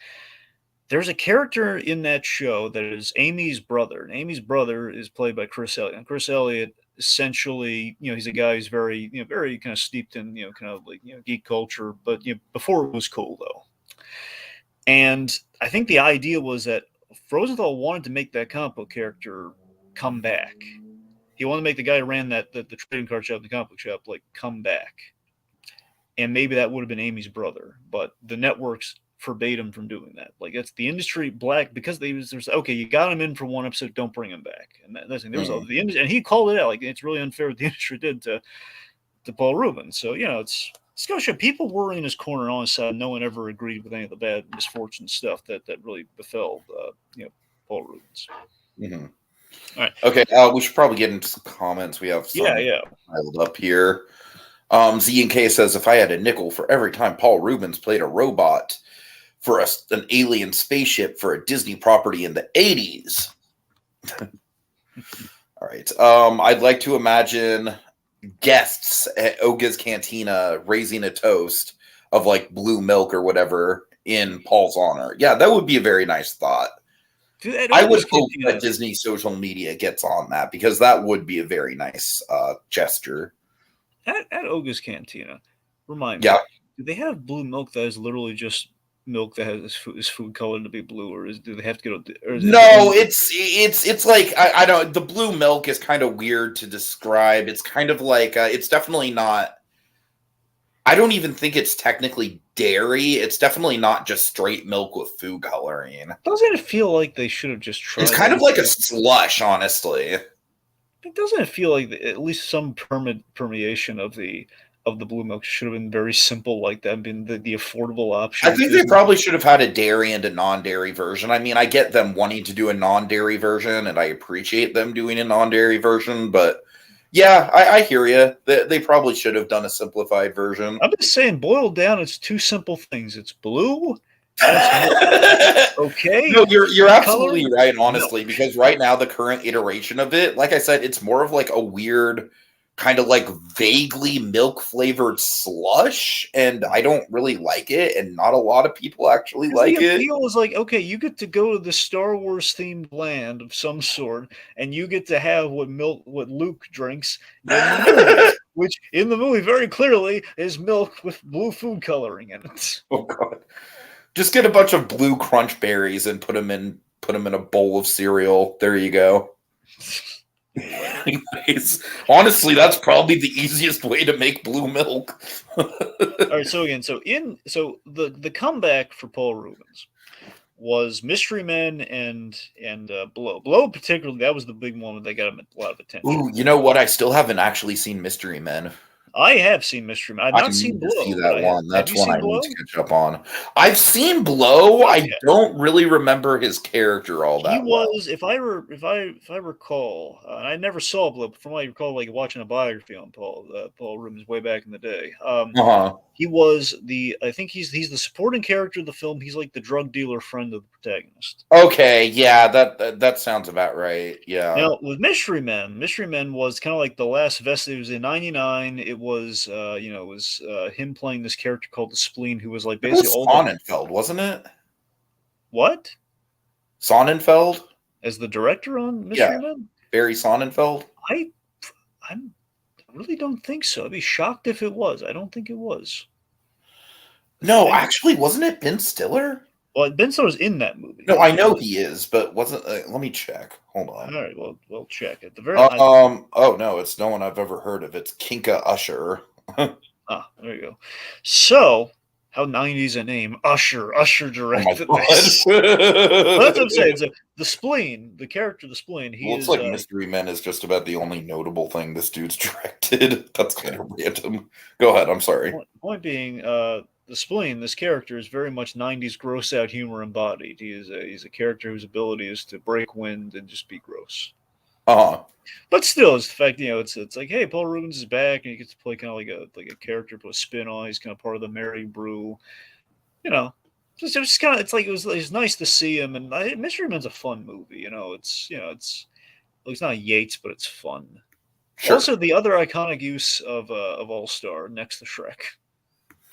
there's a character in that show that is Amy's brother, and Amy's brother is played by Chris Elliott. And Chris Elliott, essentially, he's a guy who's very, very kind of steeped in, kind of like, geek culture, but before it was cool though. And I think the idea was that Rosenthal wanted to make that comic book character come back. He wanted to make the guy who ran the trading card shop, the comic book shop, like come back. And maybe that would have been Amy's brother, but the networks forbade him from doing that. Like that's the industry black because there's okay, you got him in for one episode, don't bring him back. And that's there was the industry, and he called it out like it's really unfair what the industry did to Paul Reubens. So it's going to show people were in his corner on his side. No one ever agreed with any of the bad misfortune stuff that really befell Paul Reubens. Mm-hmm. All right. Okay, we should probably get into some comments. We have some piled up here. Z and K says, if I had a nickel for every time Paul Reubens played a robot for an alien spaceship for a Disney property in the 80s. All right. I'd like to imagine guests at Oga's Cantina raising a toast of like blue milk or whatever in Paul's honor. Yeah, that would be a very nice thought. Dude, I would hope that Disney social media gets on that because that would be a very nice gesture. At Oga's Cantina, remind me, do they have blue milk that is literally just milk that has is food colored to be blue, or do they have to go? No, it's like I don't. The blue milk is kind of weird to describe. It's kind of like it's definitely not. I don't even think it's technically dairy. It's definitely not just straight milk with food coloring. Doesn't it feel like they should have just tried? It's kind of like a slush, honestly. Doesn't it feel like at least some permeation of the blue milk should have been very simple like that, been the affordable option? I think they probably should have had a dairy and a non-dairy version. I mean, I get them wanting to do a non-dairy version, and I appreciate them doing a non-dairy version, but yeah, I hear you. They probably should have done a simplified version. I'm just saying, boiled down, it's two simple things. It's blue. Okay. No, you're absolutely right, honestly, because right now the current iteration of it, like I said, it's more of like a weird kind of like vaguely milk flavored slush, and I don't really like it, and not a lot of people actually like it. The appeal is like, okay, you get to go to the Star Wars themed land of some sort, and you get to have what Luke drinks in the movie, which in the movie very clearly is milk with blue food coloring in it. Oh God. Just get a bunch of blue crunch berries and put them in a bowl of cereal. There you go. Anyways, honestly, that's probably the easiest way to make blue milk. All right, so again, the comeback for Paul Reubens was Mystery Men and Blow. Blow particularly, that was the big one that got him a lot of attention. Ooh, you know what? I still haven't actually seen Mystery Men. I have seen Mystery Men. I've not seen Blow. See that one. That's one I need to catch up on. I've seen Blow. I don't really remember his character all that well. He was, if I recall, I never saw Blow, but from what I recall, like watching a biography on Paul Reubens way back in the day. He was I think he's the supporting character of the film. He's like the drug dealer friend of the protagonist. Okay, yeah, that sounds about right. Yeah. Now with Mystery Men was kind of like the last vestige. It was in '99. It was him playing this character called the Spleen, who was like basically all Sonnenfeld, wasn't it? What? Sonnenfeld as the director on Mystery Men? Barry Sonnenfeld. I really don't think so. I'd be shocked if it was. I don't think it was. No, actually, wasn't it Ben Stiller? Well, Ben Stiller's in that movie. No, I know he is, but wasn't. Let me check. Hold on. All right, we'll check at the very. Oh no, it's no one I've ever heard of. It's Kinka Usher. There you go. So, how 90s a name? Usher directed this. Well, that's what I'm saying. So, the Spleen, the character, the Spleen. It's like Mystery Men is just about the only notable thing this dude's directed. That's kind of random. Go ahead. I'm sorry. Point being, the Spleen, this character is very much 90s gross out humor embodied. He's a character whose ability is to break wind and just be gross. But still, it's the fact, it's like, hey, Paul Reubens is back, and he gets to play kind of like a character, put a spin on. He's kind of part of the Merry Brew, you know. Just kind of, it's like it's nice to see him, and Mystery Men's a fun movie, it's not Yates, but it's fun. Sure. Also, the other iconic use of All Star next to Shrek.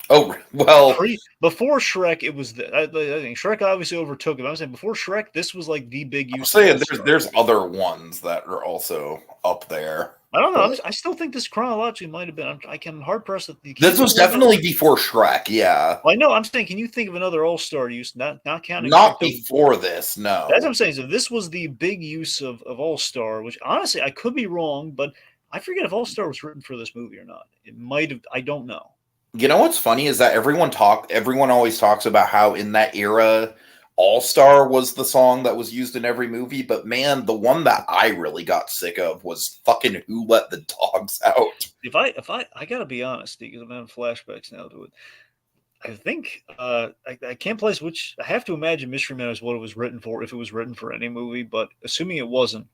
Oh, well. Before Shrek, it was I think Shrek obviously overtook it. I'm saying before Shrek, this was like the big use. I'm saying there's other ones that are also up there. I don't know. I still think this chronologically might have been. I can hard press that. This was definitely before Shrek. Yeah. Well, I know. I'm saying, can you think of another All Star use? Not counting. Not before this. No. That's what I'm saying. So this was the big use of All Star, which honestly I could be wrong, but I forget if All Star was written for this movie or not. It might have. I don't know. You know what's funny is that everyone always talks about how in that era All Star was the song that was used in every movie, but man, the one that I really got sick of was fucking Who Let the Dogs Out. If I gotta be honest, because I'm having flashbacks now to it. I think I can't place which. I have to imagine Mystery Man is what it was written for, if it was written for any movie, but assuming it wasn't,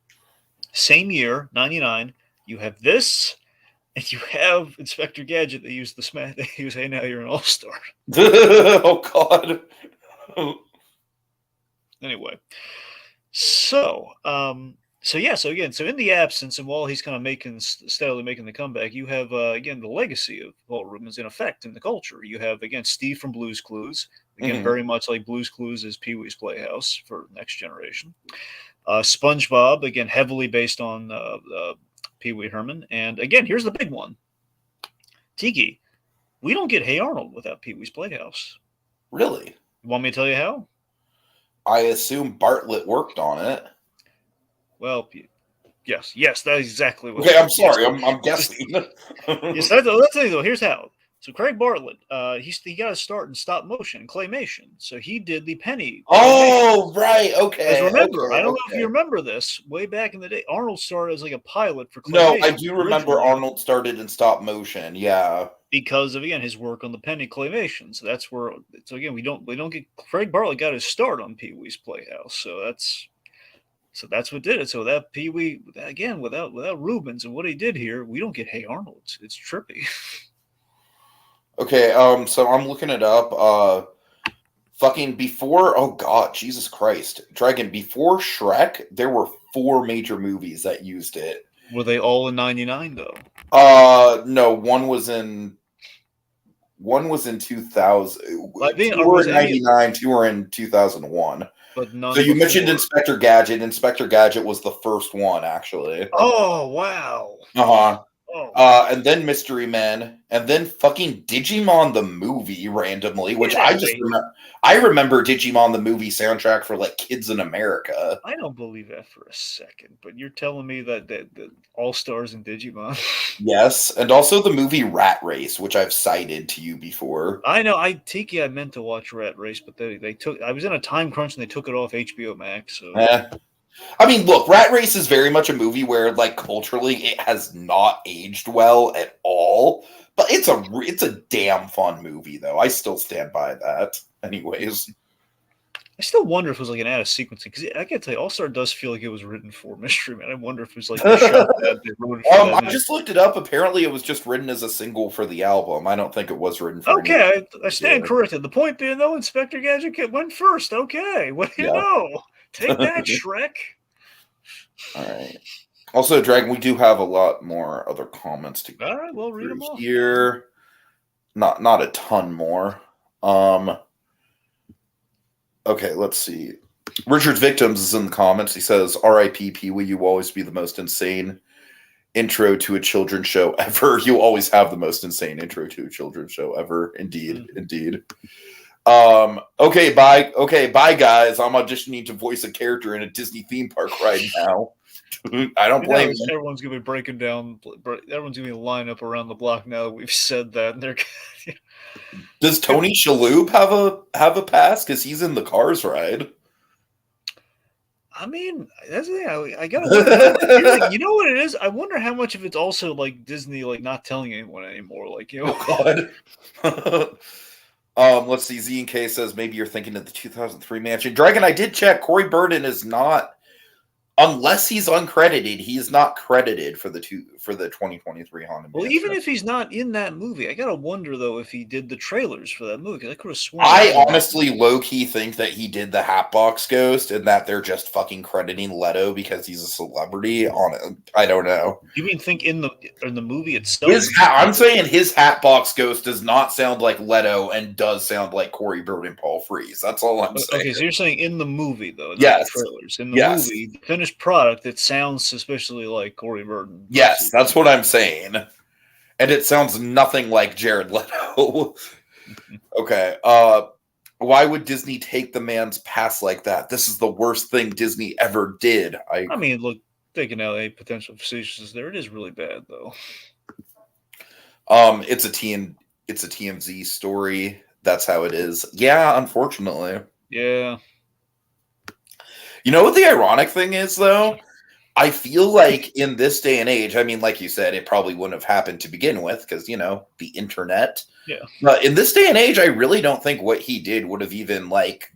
same year, 99, you have this. And you have Inspector Gadget that used the smash. He was, hey, now you're an all-star. Oh, God. Anyway. So in the absence, and while he's kind of steadily making the comeback, you have, again, the legacy of Paul Reubens in effect in the culture. You have, again, Steve from Blue's Clues. Again, very much like Blue's Clues is Pee-wee's Playhouse for Next Generation. SpongeBob, again, heavily based on Pee Wee Herman. And again, here's the big one. Tiki, we don't get Hey Arnold without Pee Wee's Playhouse. Really? You want me to tell you how? I assume Bartlett worked on it. Well, yes, that is exactly what. Okay, I'm sorry, I'm guessing. Yes, that's the thing though. Here's how. So Craig Bartlett, he got to start in stop motion and claymation. So he did the Penny. Oh, right. Okay. Because remember, I don't know if you remember this. Way back in the day, Arnold started as like a pilot for claymation. No, I do remember Arnold started in stop motion. Yeah. Because of, again, his work on the Penny claymation. So that's where. So again, we don't get Craig Bartlett got his start on Pee Wee's Playhouse. So that's what did it. So that Pee Wee, again, without Reubens and what he did here, we don't get Hey Arnold. It's trippy. Okay, so I'm looking it up. Fucking before, oh God, Jesus Christ. Dragon, before Shrek, there were 4 major movies that used it. Were they all in 99 though? No, one was in 2000. 2 were in 99, 2 were in 2001. But none. So you mentioned Inspector Gadget. Inspector Gadget was the first one, actually. Oh, wow. Uh-huh. Oh. And then Mystery Men, and then fucking Digimon the movie randomly, which I remember Digimon the movie soundtrack for like Kids in America. I don't believe that for a second, but you're telling me that All Stars in Digimon. Yes, and also the movie Rat Race, which I've cited to you before. I know, I meant to watch Rat Race, but they took. I was in a time crunch and they took it off HBO Max. So. I mean, look, Rat Race is very much a movie where, like, culturally, it has not aged well at all. But it's a damn fun movie, though. I still stand by that. Anyways, I still wonder if it was like an added sequencing, because I gotta tell you, All Star does feel like it was written for Mystery Man. I wonder if it was like they shot that, they wrote it for that. I just looked it up. Apparently, it was just written as a single for the album. I don't think it was written for. Okay, I stand corrected. The point being, though, Inspector Gadget went first. Okay, what do you know? Take that, Shrek. All right. Also, Dragon, we do have a lot more other comments to go. All right, well, read them all here. Not a ton more. Okay, let's see. Richard Victims is in the comments. He says, "R.I.P. Pee-wee, you will always be the most insane intro to a children's show ever. You'll always have the most insane intro to a children's show ever. Indeed, indeed." Okay, bye, guys. I'm auditioning to voice a character in a Disney theme park right now. I don't blame you. Everyone's gonna be breaking down. Everyone's gonna be lining up around the block now that we've said that. And they're. Does Tony Shalhoub have a pass? Because he's in the Cars ride. I mean, that's the thing. I gotta. You know what it is? I wonder how much of it's also like Disney, like not telling anyone anymore. Like, you know. Oh God. Let's see. Z and K says maybe you're thinking of the 2003 Mansion. Dragon, I did check. Corey Burden is not Unless he's uncredited, he's not credited for the 2023 Haunted Well, even Mansion. if he's not in that movie, I gotta wonder though if he did the trailers for that movie. 'Cause I could have sworn he I was in. honestly low key think that he did the Hatbox Ghost and that they're just fucking crediting Leto because he's a celebrity on it. I don't know. You mean think in the movie itself? I'm saying his Hatbox Ghost does not sound like Leto and does sound like Corey Bird and Paul Frees. That's all I'm saying. Okay, so you're saying in the movie though, not Yes. the trailers. In the Yes. movie, the finished product, it sounds suspiciously like Corey Burton. Yes, that's what I'm saying. And it sounds nothing like Jared Leto. Okay. Why would Disney take the man's past like that? This is the worst thing Disney ever did. I mean, look, taking out a potential facetiousness there, it is really bad though. It's a TMZ story. That's how it is. Yeah, unfortunately. Yeah. You know what the ironic thing is, though? I feel like in this day and age, I mean, like you said, it probably wouldn't have happened to begin with because, you know, the internet. Yeah. But in this day and age, I really don't think what he did would have even, like,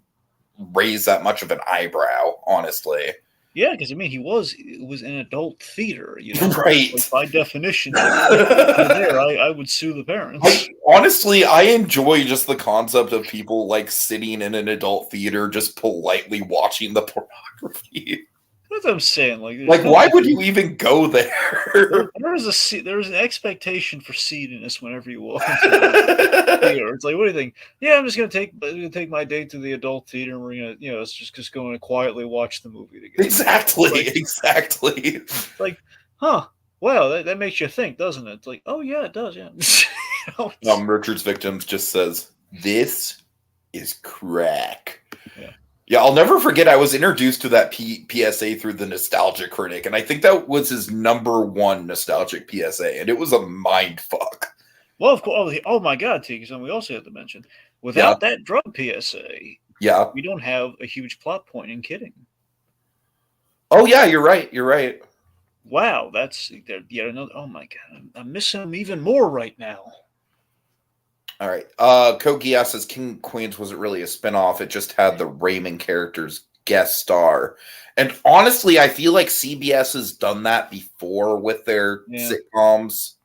raised that much of an eyebrow, honestly. Yeah, because I mean, it was an adult theater, you know, Right? like, by definition. There, I would sue the parents. Honestly, I enjoy just the concept of people like sitting in an adult theater, just politely watching the pornography. That's what I'm saying. Like, why would you even go there? There's an expectation for seediness whenever you walk into the theater. It's like, what do you think? Yeah, I'm just gonna take my date to the adult theater, and we're gonna, it's just going to quietly watch the movie together. Exactly. It's like, huh? Wow, that makes you think, doesn't it? It's like, oh yeah, it does. Yeah. Richard's Victims just says this is crack. Yeah. Yeah, I'll never forget. I was introduced to that PSA through the Nostalgia Critic, and I think that was his #1 nostalgic PSA, and it was a mind fuck. Well, of course. Oh my God, Tiki, we also have to mention without that drug PSA, we don't have a huge plot point in Kidding. Oh yeah, you're right. You're right. Wow, that's yet another. Oh my God, I'm missing him even more right now. All right. Kogia says King of Queens wasn't really a spinoff. It just had the Raymond characters guest star. And honestly, I feel like CBS has done that before with their sitcoms.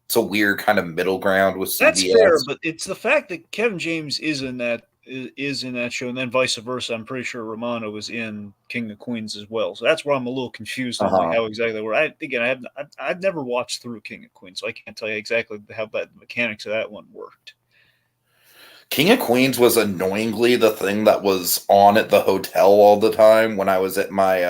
It's a weird kind of middle ground with CBS. That's fair, but it's the fact that Kevin James is in that show, and then vice versa. I'm pretty sure Romano was in King of Queens as well. So that's where I'm a little confused on like how exactly where I've never watched through King of Queens, so I can't tell you exactly how the mechanics of that one worked. King of Queens was annoyingly the thing that was on at the hotel all the time when I was at my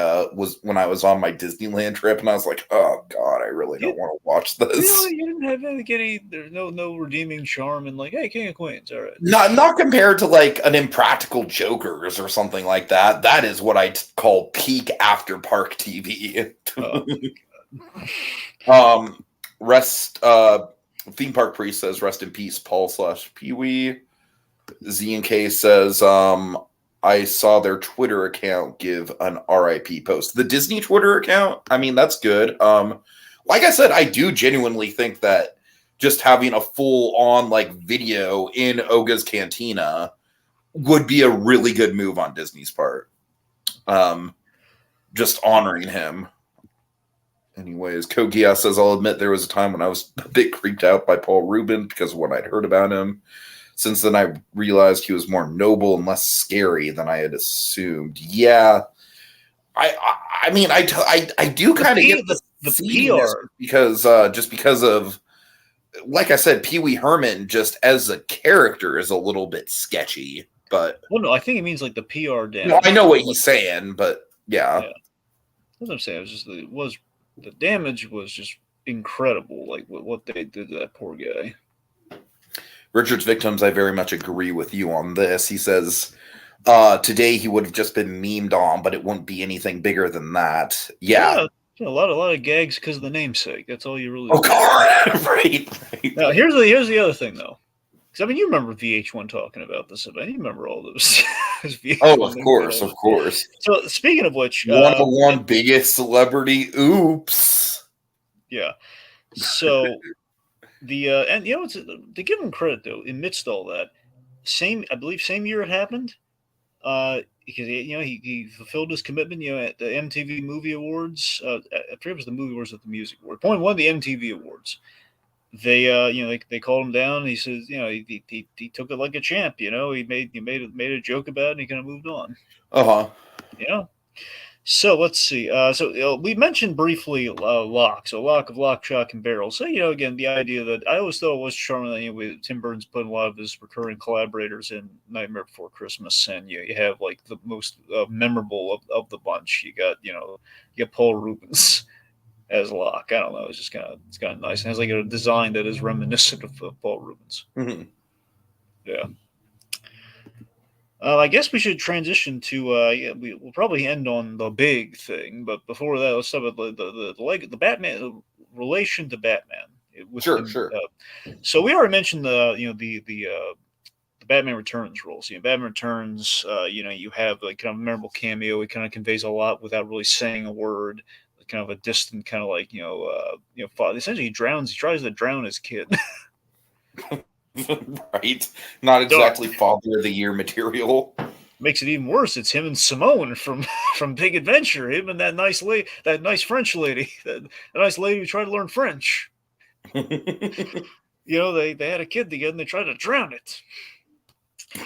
when I was on my Disneyland trip, and I was like, oh God, I really don't want to watch this. Really? You didn't have any there's no redeeming charm in like, hey, King of Queens, all right. Not compared to like an Impractical Jokers or something like that. That is what I call peak after park TV. Oh, Theme Park Priest says rest in peace, Paul/Pee-wee. Z and K says, I saw their Twitter account give an RIP post. The Disney Twitter account, I mean, that's good. Like I said, I do genuinely think that just having a full-on like video in Oga's Cantina would be a really good move on Disney's part. Just honoring him. Anyways, Kogia says, I'll admit there was a time when I was a bit creeped out by Paul Reubens because of what I'd heard about him. Since then, I realized he was more noble and less scary than I had assumed. Yeah, I mean, I do kind of get the PR because just because of, like I said, Pee Wee Herman just as a character is a little bit sketchy. But well, no, I think it means like the PR damage. No, I know what he's saying, but yeah. That's what I'm saying. The damage was just incredible. Like what they did to that poor guy. Richard's Victims, I very much agree with you on this. He says, today he would have just been memed on, but it wouldn't be anything bigger than that. Yeah. A lot of gags because of the namesake. That's all you really. Oh God! right. Now here's the other thing though, because I mean you remember VH1 talking about this event. You remember all those. Oh, of course. So speaking of which, 101 biggest celebrity. Oops. Yeah. So. And to give him credit though, amidst all that, I believe same year it happened, because he fulfilled his commitment. At the MTV Movie Awards, I forget if it was the Movie Awards or the Music Award. Point one of the MTV Awards. They called him down. And he says, he took it like a champ. He made a joke about it, and he kind of moved on. Uh-huh. You know. So let's see. We mentioned briefly Locke. So Locke of Lock, Shock, and Barrel. So again, the idea that I always thought it was charming that Tim Burton's putting a lot of his recurring collaborators in Nightmare Before Christmas, and you have like the most memorable of the bunch. You got Paul Reubens as Locke. I don't know. It's kind of nice. It has like a design that is reminiscent of Paul Reubens. Mm-hmm. Yeah. I guess we should transition to. We'll probably end on the big thing, but before that, let's talk about the Batman relation to Batman Sure, within. sure. So we already mentioned the Batman Returns rules. Batman Returns. You have like kind of a memorable cameo. It kind of conveys a lot without really saying a word. Kind of a distant, kind of like essentially he drowns. He tries to drown his kid. Right. Not Dark. exactly Father of the Year material. Makes it even worse. It's him and Simone from from Big Adventure. Him and that nice lady, that nice French lady, that nice lady who tried to learn French. They had a kid together and they tried to drown it.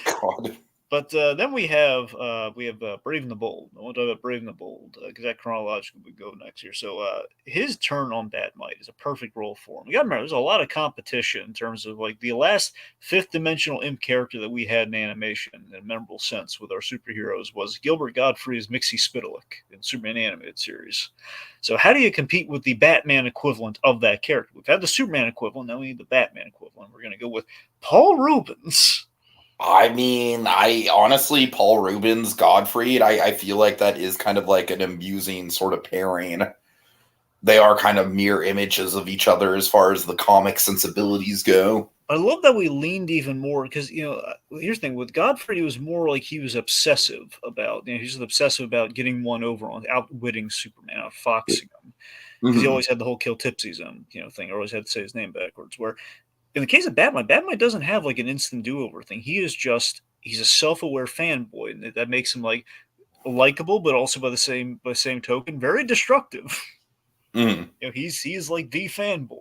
God. But then we have Brave and the Bold. I want to talk about Brave and the Bold because that chronologically would go next year. So his turn on Batmite is a perfect role for him. You got to remember, there's a lot of competition in terms of like the last fifth dimensional imp character that we had in animation in a memorable sense with our superheroes was Gilbert Gottfried's Mixie Spitalik in Superman animated series. So how do you compete with the Batman equivalent of that character? We've had the Superman equivalent, now we need the Batman equivalent. We're going to go with Paul Reubens. I mean, I honestly, Paul Reubens, Gottfried, I feel like that is kind of like an amusing sort of pairing. They are kind of mirror images of each other as far as the comic sensibilities go. I love that we leaned even more because here's the thing with Godfrey, it was more like he was obsessive about he's obsessive about getting one over on outwitting Superman, outfoxing him because he Mm-hmm. always had the whole kill Tipsy zone thing. Or always had to say his name backwards. Where in the case of Batman doesn't have like an instant do over thing. He's a self aware fanboy, and that makes him like likable, but also by the same token, very destructive. Mm-hmm. He's like the fanboy.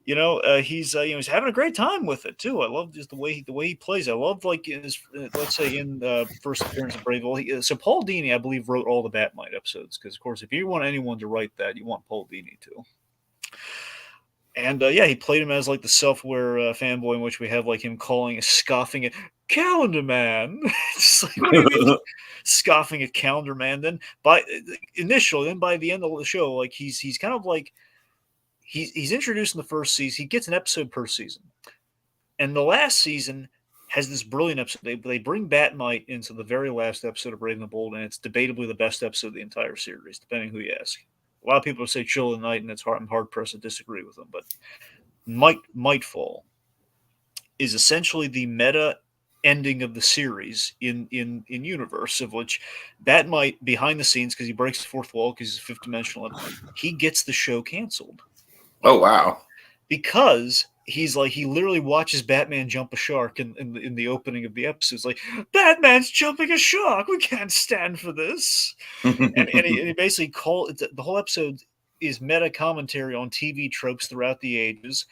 He's having a great time with it too. I love just the way he plays. I love like in his let's say in the first appearance of Brave. So Paul Dini, I believe, wrote all the Batmite episodes because, of course, if you want anyone to write that, you want Paul Dini to. And he played him as like the self-aware fanboy, in which we have like him scoffing at Calendar Man. It's like, what do you mean scoffing at Calendar Man? Then by the end of the show, like he's kind of like he's introduced in the first season. He gets an episode per season, and the last season has this brilliant episode. They bring Batmite into the very last episode of Brave and the Bold, and it's debatably the best episode of the entire series, depending who you ask. A lot of people say Chill of the Night, and I'm hard pressed to disagree with them. But Mightfall is essentially the meta ending of the series in universe, of which Batmite behind the scenes, because he breaks the fourth wall because he's fifth dimensional, he gets the show canceled. Oh, wow. Because he literally watches Batman jump a shark in the opening of the episode. It's like, Batman's jumping a shark. We can't stand for this. And he basically the whole episode is meta commentary on TV tropes throughout the ages,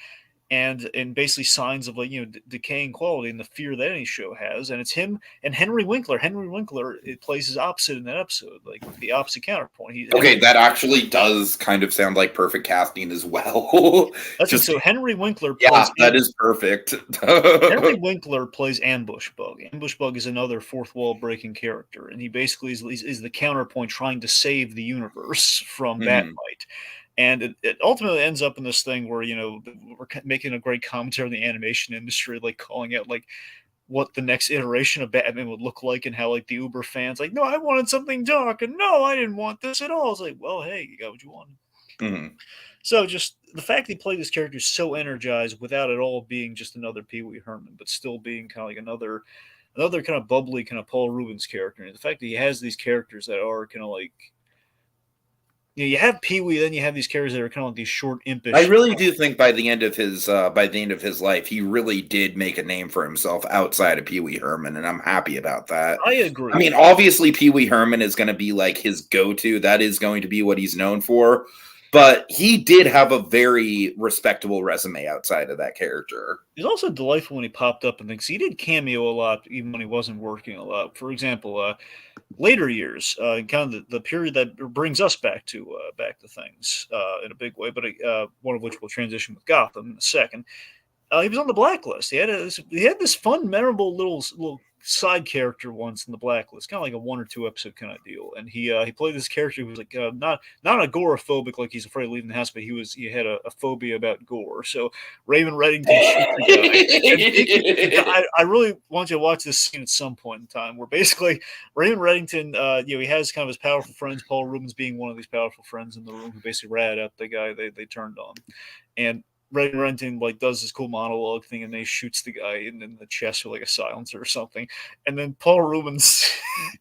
and basically signs of decaying quality and the fear that any show has. And it's him and Henry Winkler. Henry Winkler, it plays his opposite in that episode, like the opposite counterpoint. Okay, that actually does kind of sound like perfect casting as well. So Henry Winkler yeah, plays. that is perfect. Henry Winkler plays Ambush Bug. Ambush Bug is another fourth wall breaking character, and he basically is the counterpoint trying to save the universe from Batmite. And it ultimately ends up in this thing where we're making a great commentary on the animation industry, like calling out like what the next iteration of Batman would look like, and how like the Uber fans like, no, I wanted something dark, and no, I didn't want this at all. It's like, well, hey, you got what you wanted. Mm-hmm. So just the fact that he played this character so energized without it all being just another Pee Wee Herman, but still being kind of like another kind of bubbly kind of Paul Reubens character. And the fact that he has these characters that are kind of like You have Pee Wee, then you have these characters that are kind of like these short, I impish. really do think by the end of his life, he really did make a name for himself outside of Pee Wee Herman, and I'm happy about that. I I agree. mean, obviously, Pee Wee Herman is going to be like his go-to. That is going to be what he's known for. But he did have a very respectable resume outside of that character. He's also delightful when he popped up and things. He did cameo a lot, even when he wasn't working a lot. For example, later years, kind of the period that brings us back to things in a big way, but one of which will transition with Gotham in a second. He was on the Blacklist. He had this fun, memorable little side character once in the Blacklist, kind of like a 1 or 2 episode kind of deal. And he played this character who was like not agoraphobic, like he's afraid of leaving the house, but he had a phobia about gore. So Raymond Reddington shoots the guy, and I really want you to watch this scene at some point in time, where basically Raymond Reddington, he has kind of his powerful friends, Paul Reubens being one of these powerful friends in the room, who basically ratted out the guy they turned on, and Red Renton like does this cool monologue thing, and then he shoots the guy in the chest with like a silencer or something, and then Paul Rubens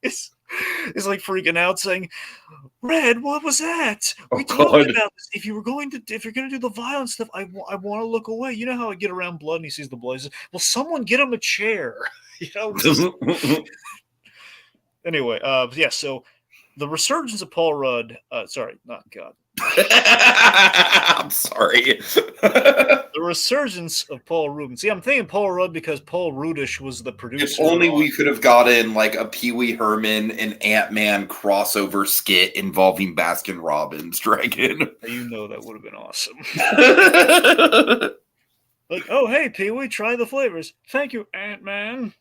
is like freaking out, saying, "Red, what was that? Oh We talked God! about this. If you're going to do the violent stuff, I want to look away. You know how I get around blood." And he sees the blood. He says, "Well, someone get him a chair." Anyway, yeah. So the resurgence of Paul Rudd. Sorry, not God. I'm sorry. The resurgence of Paul Rubens. See, I'm thinking Paul Rudd because Paul Rudish was the producer. If only we could have gotten like a Pee Wee Herman and Ant-Man crossover skit involving Baskin Robbins Dragon. That would have been awesome. Like, oh hey Pee Wee, try the flavors. Thank you, Ant-Man.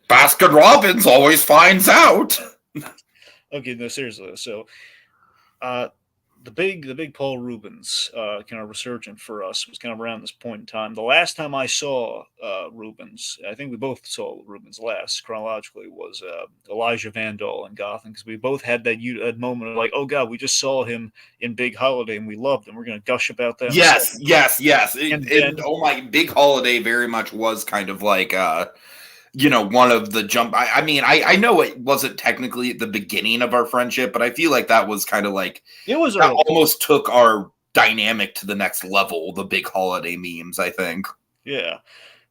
Baskin Robbins always finds out. Okay, no, seriously. So, the big Paul Rubens kind of resurgent for us was kind of around this point in time. The last time I saw Rubens, I think we both saw Rubens last chronologically, was Elijah Vandal in Gotham, because we both had that moment of like, oh god, we just saw him in Big Holiday and we loved him. We're going to gush about that. Yes. And then, Oh my, Big Holiday very much was kind of like one of the jump. I mean, I know it wasn't technically the beginning of our friendship, but I feel like that was kind of like it was that almost took our dynamic to the next level. The Big Holiday memes, I think. Yeah.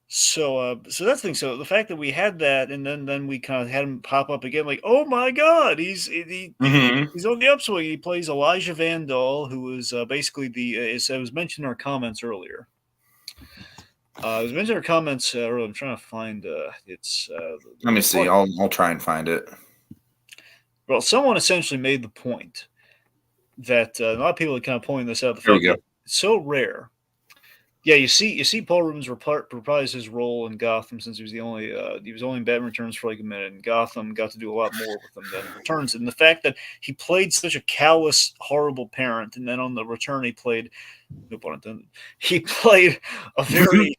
So that's the thing. So the fact that we had that, and then we kind of had him pop up again, like, oh my god, he's on the upswing. He plays Elijah Vandal, who is basically as I was mentioned in our comments earlier. I was mentioning our comments earlier. I'm trying to find it's. Let me see. I'll try and find it. Well, someone essentially made the point that a lot of people are kind of pointing this out. The There we fact go. that it's so rare. Yeah, you see Paul Rubens reprise his role in Gotham, since he was only in Batman Returns for like a minute, and Gotham got to do a lot more with him than Returns. And the fact that he played such a callous, horrible parent, and then on the return he played, no pun intended, he played a very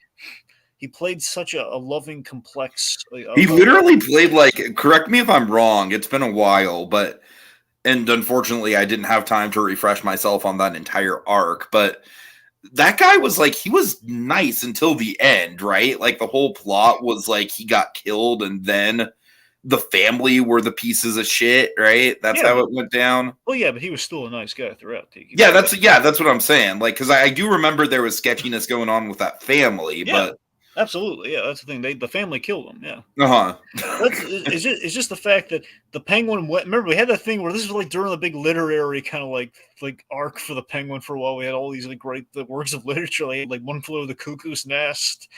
he played such a loving, complex. He literally played like. Correct me if I'm wrong. It's been a while, and unfortunately, I didn't have time to refresh myself on that entire arc, but. That guy was like, he was nice until the end, right? Like the whole plot was like he got killed and then the family were the pieces of shit, right? That's how it went down. Well, yeah, but he was still a nice guy throughout. That's what I'm saying. Like, because I do remember there was sketchiness going on with that family, but absolutely, yeah, that's the thing. The family killed him. Yeah. It's just the fact that the Penguin went. Remember, we had that thing where this was like during the big literary kind of like arc for the Penguin for a while. We had all these like great works of literature, like One Flew Over the Cuckoo's Nest,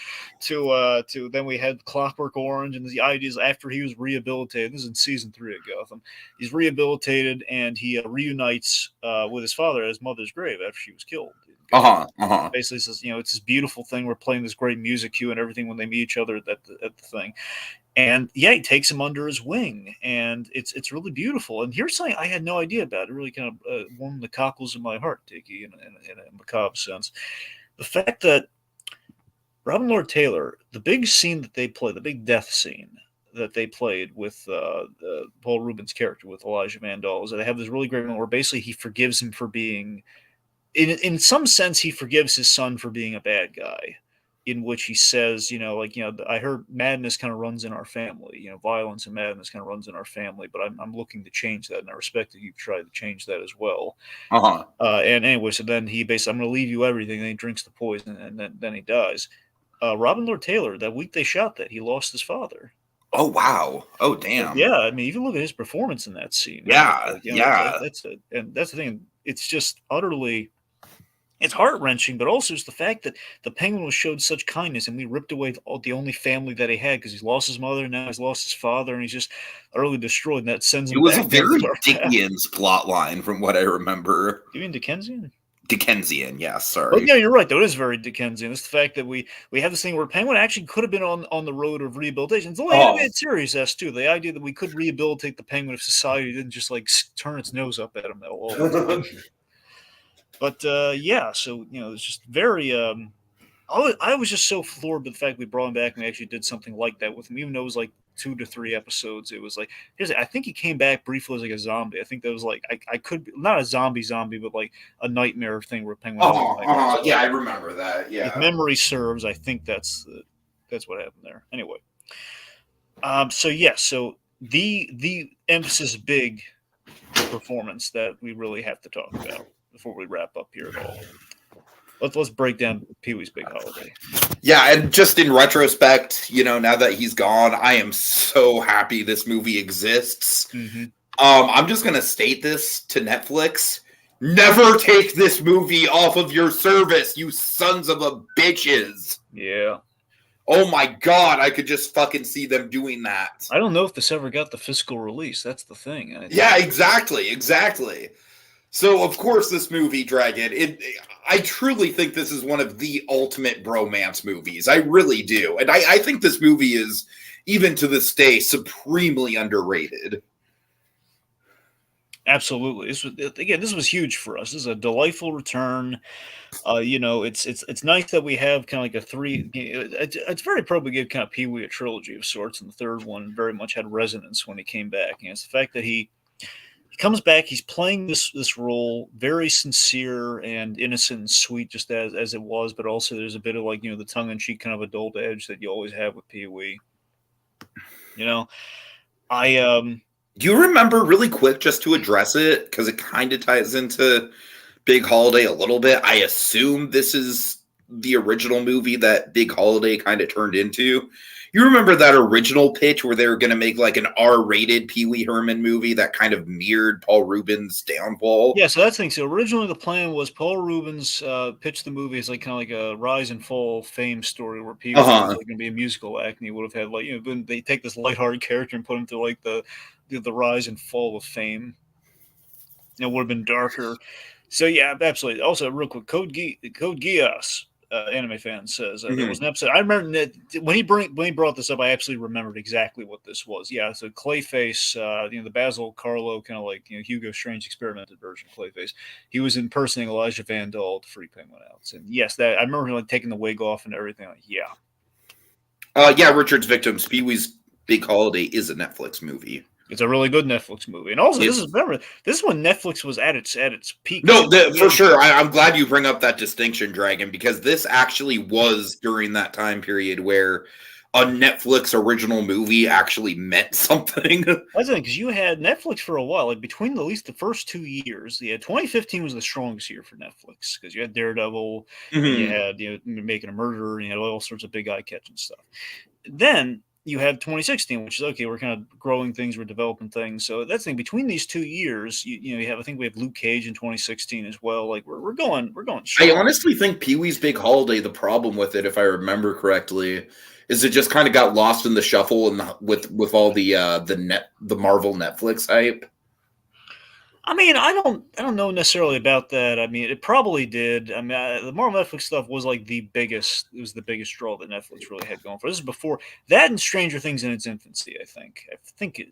to then we had Clockwork Orange, and the ideas after he was rehabilitated. This is in season 3 of Gotham. He's rehabilitated and he reunites with his father at his mother's grave after she was killed. Basically says, it's this beautiful thing. We're playing this great music cue and everything when they meet each other at the thing. And yeah, he takes him under his wing, and it's really beautiful. And here's something I had no idea about. It really kind of warmed the cockles of my heart, Tiki, in a macabre sense. The fact that Robin Lord Taylor, the big scene that they play, the big death scene that they played with Paul Rubens' character, with Elijah Vandal, is that they have this really great moment where basically he forgives him for being, in some sense, he forgives his son for being a bad guy, in which he says, I heard madness kind of runs in our family, violence and madness kind of runs in our family, but I'm looking to change that, and I respect that you've tried to change that as well. Uh-huh. And anyway, so then he basically, I'm going to leave you everything, and he drinks the poison, and then he dies. Robin Lord Taylor, that week they shot that, he lost his father. Oh, wow. Oh, So, damn. yeah, I mean, even look at his performance in that scene. Yeah, And that's the thing. It's just utterly, it's heart wrenching, but also it's the fact that the Penguin was showed such kindness, and we ripped away the only family that he had because he's lost his mother, and now he's lost his father, and he's just utterly destroyed. And that sends It him was a back down very the dark path. Dickens plot line from what I remember. You mean Dickensian? Dickensian, yeah, Oh, sorry. yeah, you're right. Though it is very Dickensian. It's the fact that we have this thing where Penguin actually could have been on the road of rehabilitation. It's the way animated series has too. The idea that we could rehabilitate the Penguin if society didn't just like turn its nose up at him all the time. But yeah, so it's just very. I was just so floored by the fact we brought him back and we actually did something like that with him, even though it was like 2 to 3 episodes. It was like, I think he came back briefly as like a zombie. I think that was like I could be, not a zombie, but like a nightmare thing where Penguin has nightmares. Yeah, I remember that. If Yeah. memory serves, I think that's what happened there. Anyway, so yeah, so the emphasis big performance that we really have to talk about before we wrap up here at all. Let's break down Pee-wee's Big Holiday. Yeah, and just in retrospect, now that he's gone, I am so happy this movie exists. Mm-hmm. I'm just gonna state this to Netflix: never take this movie off of your service, you sons of a bitches. Yeah. Oh my god, I could just fucking see them doing that. I don't know if this ever got the physical release. That's the thing. Yeah, exactly. So, of course, this movie, Dragon, I truly think this is one of the ultimate bromance movies. I really do. And I think this movie is, even to this day, supremely underrated. Absolutely. This was huge for us. This is a delightful return. It's nice that we have kind of like a three. It's very appropriate to give kind of Pee-wee a trilogy of sorts, and the third one very much had resonance when he came back. And it's the fact that he comes back, he's playing this role very sincere and innocent and sweet, just as it was, but also there's a bit of like the tongue-in-cheek kind of adult edge that you always have with Pee-wee. Do you remember, really quick, just to address it, because it kind of ties into Big Holiday a little bit? I assume this is the original movie that Big Holiday kind of turned into. You remember that original pitch where they were going to make like an R-rated Pee Wee Herman movie that kind of mirrored Paul Reubens' downfall? Yeah, so that's the thing. So originally the plan was Paul Reubens pitched the movie as like kind of like a rise and fall fame story where Pee Wee was like going to be a musical act, and he would have had like they take this lighthearted character and put him through like the rise and fall of fame. It would have been darker. So yeah, absolutely. Also, real quick, Code Geass. Anime fan says there was an episode. I remember that when he brought this up, I absolutely remembered exactly what this was. Yeah, so Clayface, the Basil Carlo kind of like Hugo Strange experimented version of Clayface. He was impersonating Elijah Van Dahl to freak Penguin out, and yes, that I remember him like taking the wig off and everything. Like, yeah, Richard's Victims. Pee-wee's Big Holiday is a Netflix movie. It's a really good Netflix movie, and also this is when Netflix was at its peak. No, for sure. I'm glad you bring up that distinction, Dragon, because this actually was during that time period where a Netflix original movie actually meant something. That's the thing, because you had Netflix for a while, like between at least the first 2 years. Yeah, 2015 was the strongest year for Netflix because you had Daredevil, and you had Making a Murderer, and you had all sorts of big eye catching stuff. Then you have 2016, which is okay. We're kind of growing things, we're developing things. So that's the thing. Between these 2 years, you have. I think we have Luke Cage in 2016 as well. Like we're going strong. I honestly think Pee-wee's Big Holiday. The problem with it, if I remember correctly, is it just kind of got lost in the shuffle and with all the Marvel Netflix hype. I mean, I don't know necessarily about that. I mean, it probably did. I mean, the Marvel Netflix stuff was like the biggest. It was the biggest draw that Netflix really had going for. This is before that and Stranger Things in its infancy. I think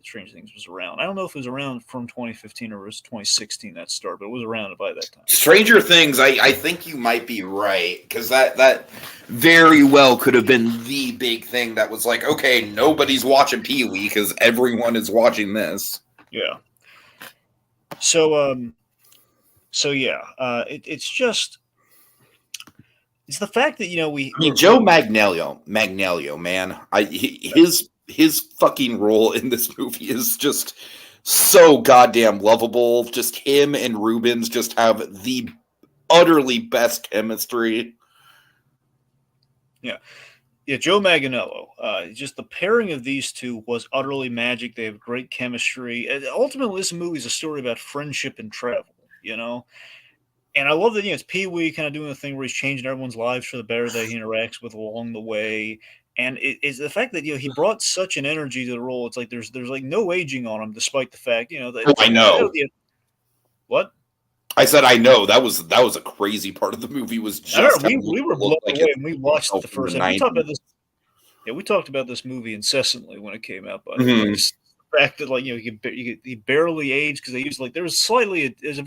Stranger Things was around. I don't know if it was around from 2015 or it was 2016 that started, but it was around by that time. Stranger Things, I think you might be right, because that very well could have been the big thing that was like, okay, nobody's watching Pee-wee because everyone is watching this. Yeah. So yeah, it's just It's the fact that we I mean, Joe Magnelio, man, his fucking role in this movie is just so goddamn lovable. Just him and Reubens just have the utterly best chemistry. Yeah. Yeah, Joe Manganiello. Just the pairing of these two was utterly magic. They have great chemistry. And ultimately, this movie is a story about friendship and travel, And I love that it's Pee Wee kind of doing the thing where he's changing everyone's lives for the better that he interacts with along the way. And it's the fact that he brought such an energy to the role. It's like there's like no aging on him, despite the fact that Oh, I know. What I said I know. That was a crazy part of the movie. Was just we were blown away when we watched the from first the time. We talked about 90s. this. Yeah, we talked about this movie incessantly when it came out. By the way, Mhm. just the fact that he barely aged because they used there was there's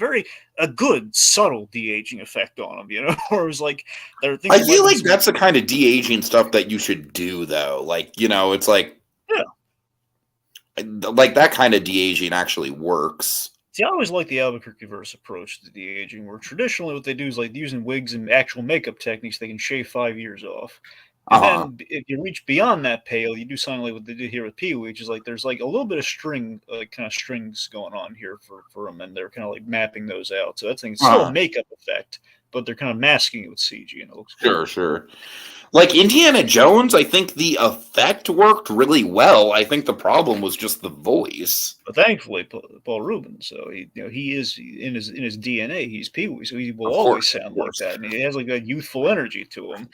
a good subtle de aging effect on him, or it was like there are things. I feel like that's the kind of de-aging stuff that you should do, though. Like, it's like, yeah, like that kind of de-aging actually works. See, I always like the Albuquerque verse approach to de aging, where traditionally what they do is like using wigs and actual makeup techniques, they can shave 5 years off. And Uh-huh. then if you reach beyond that pale, you do something like what they did here with Pee Wee, which is like there's like a little bit of kind of strings going on here for them, and they're kind of like mapping those out. So that's still a makeup effect, but they're kind of masking it with CG, and it looks cool. Sure. Like Indiana Jones, I think the effect worked really well. I think the problem was just the voice. But thankfully, Paul Reubens, so he is in his DNA. He's Pee Wee, so he will always sound like that, and he has like that youthful energy to him.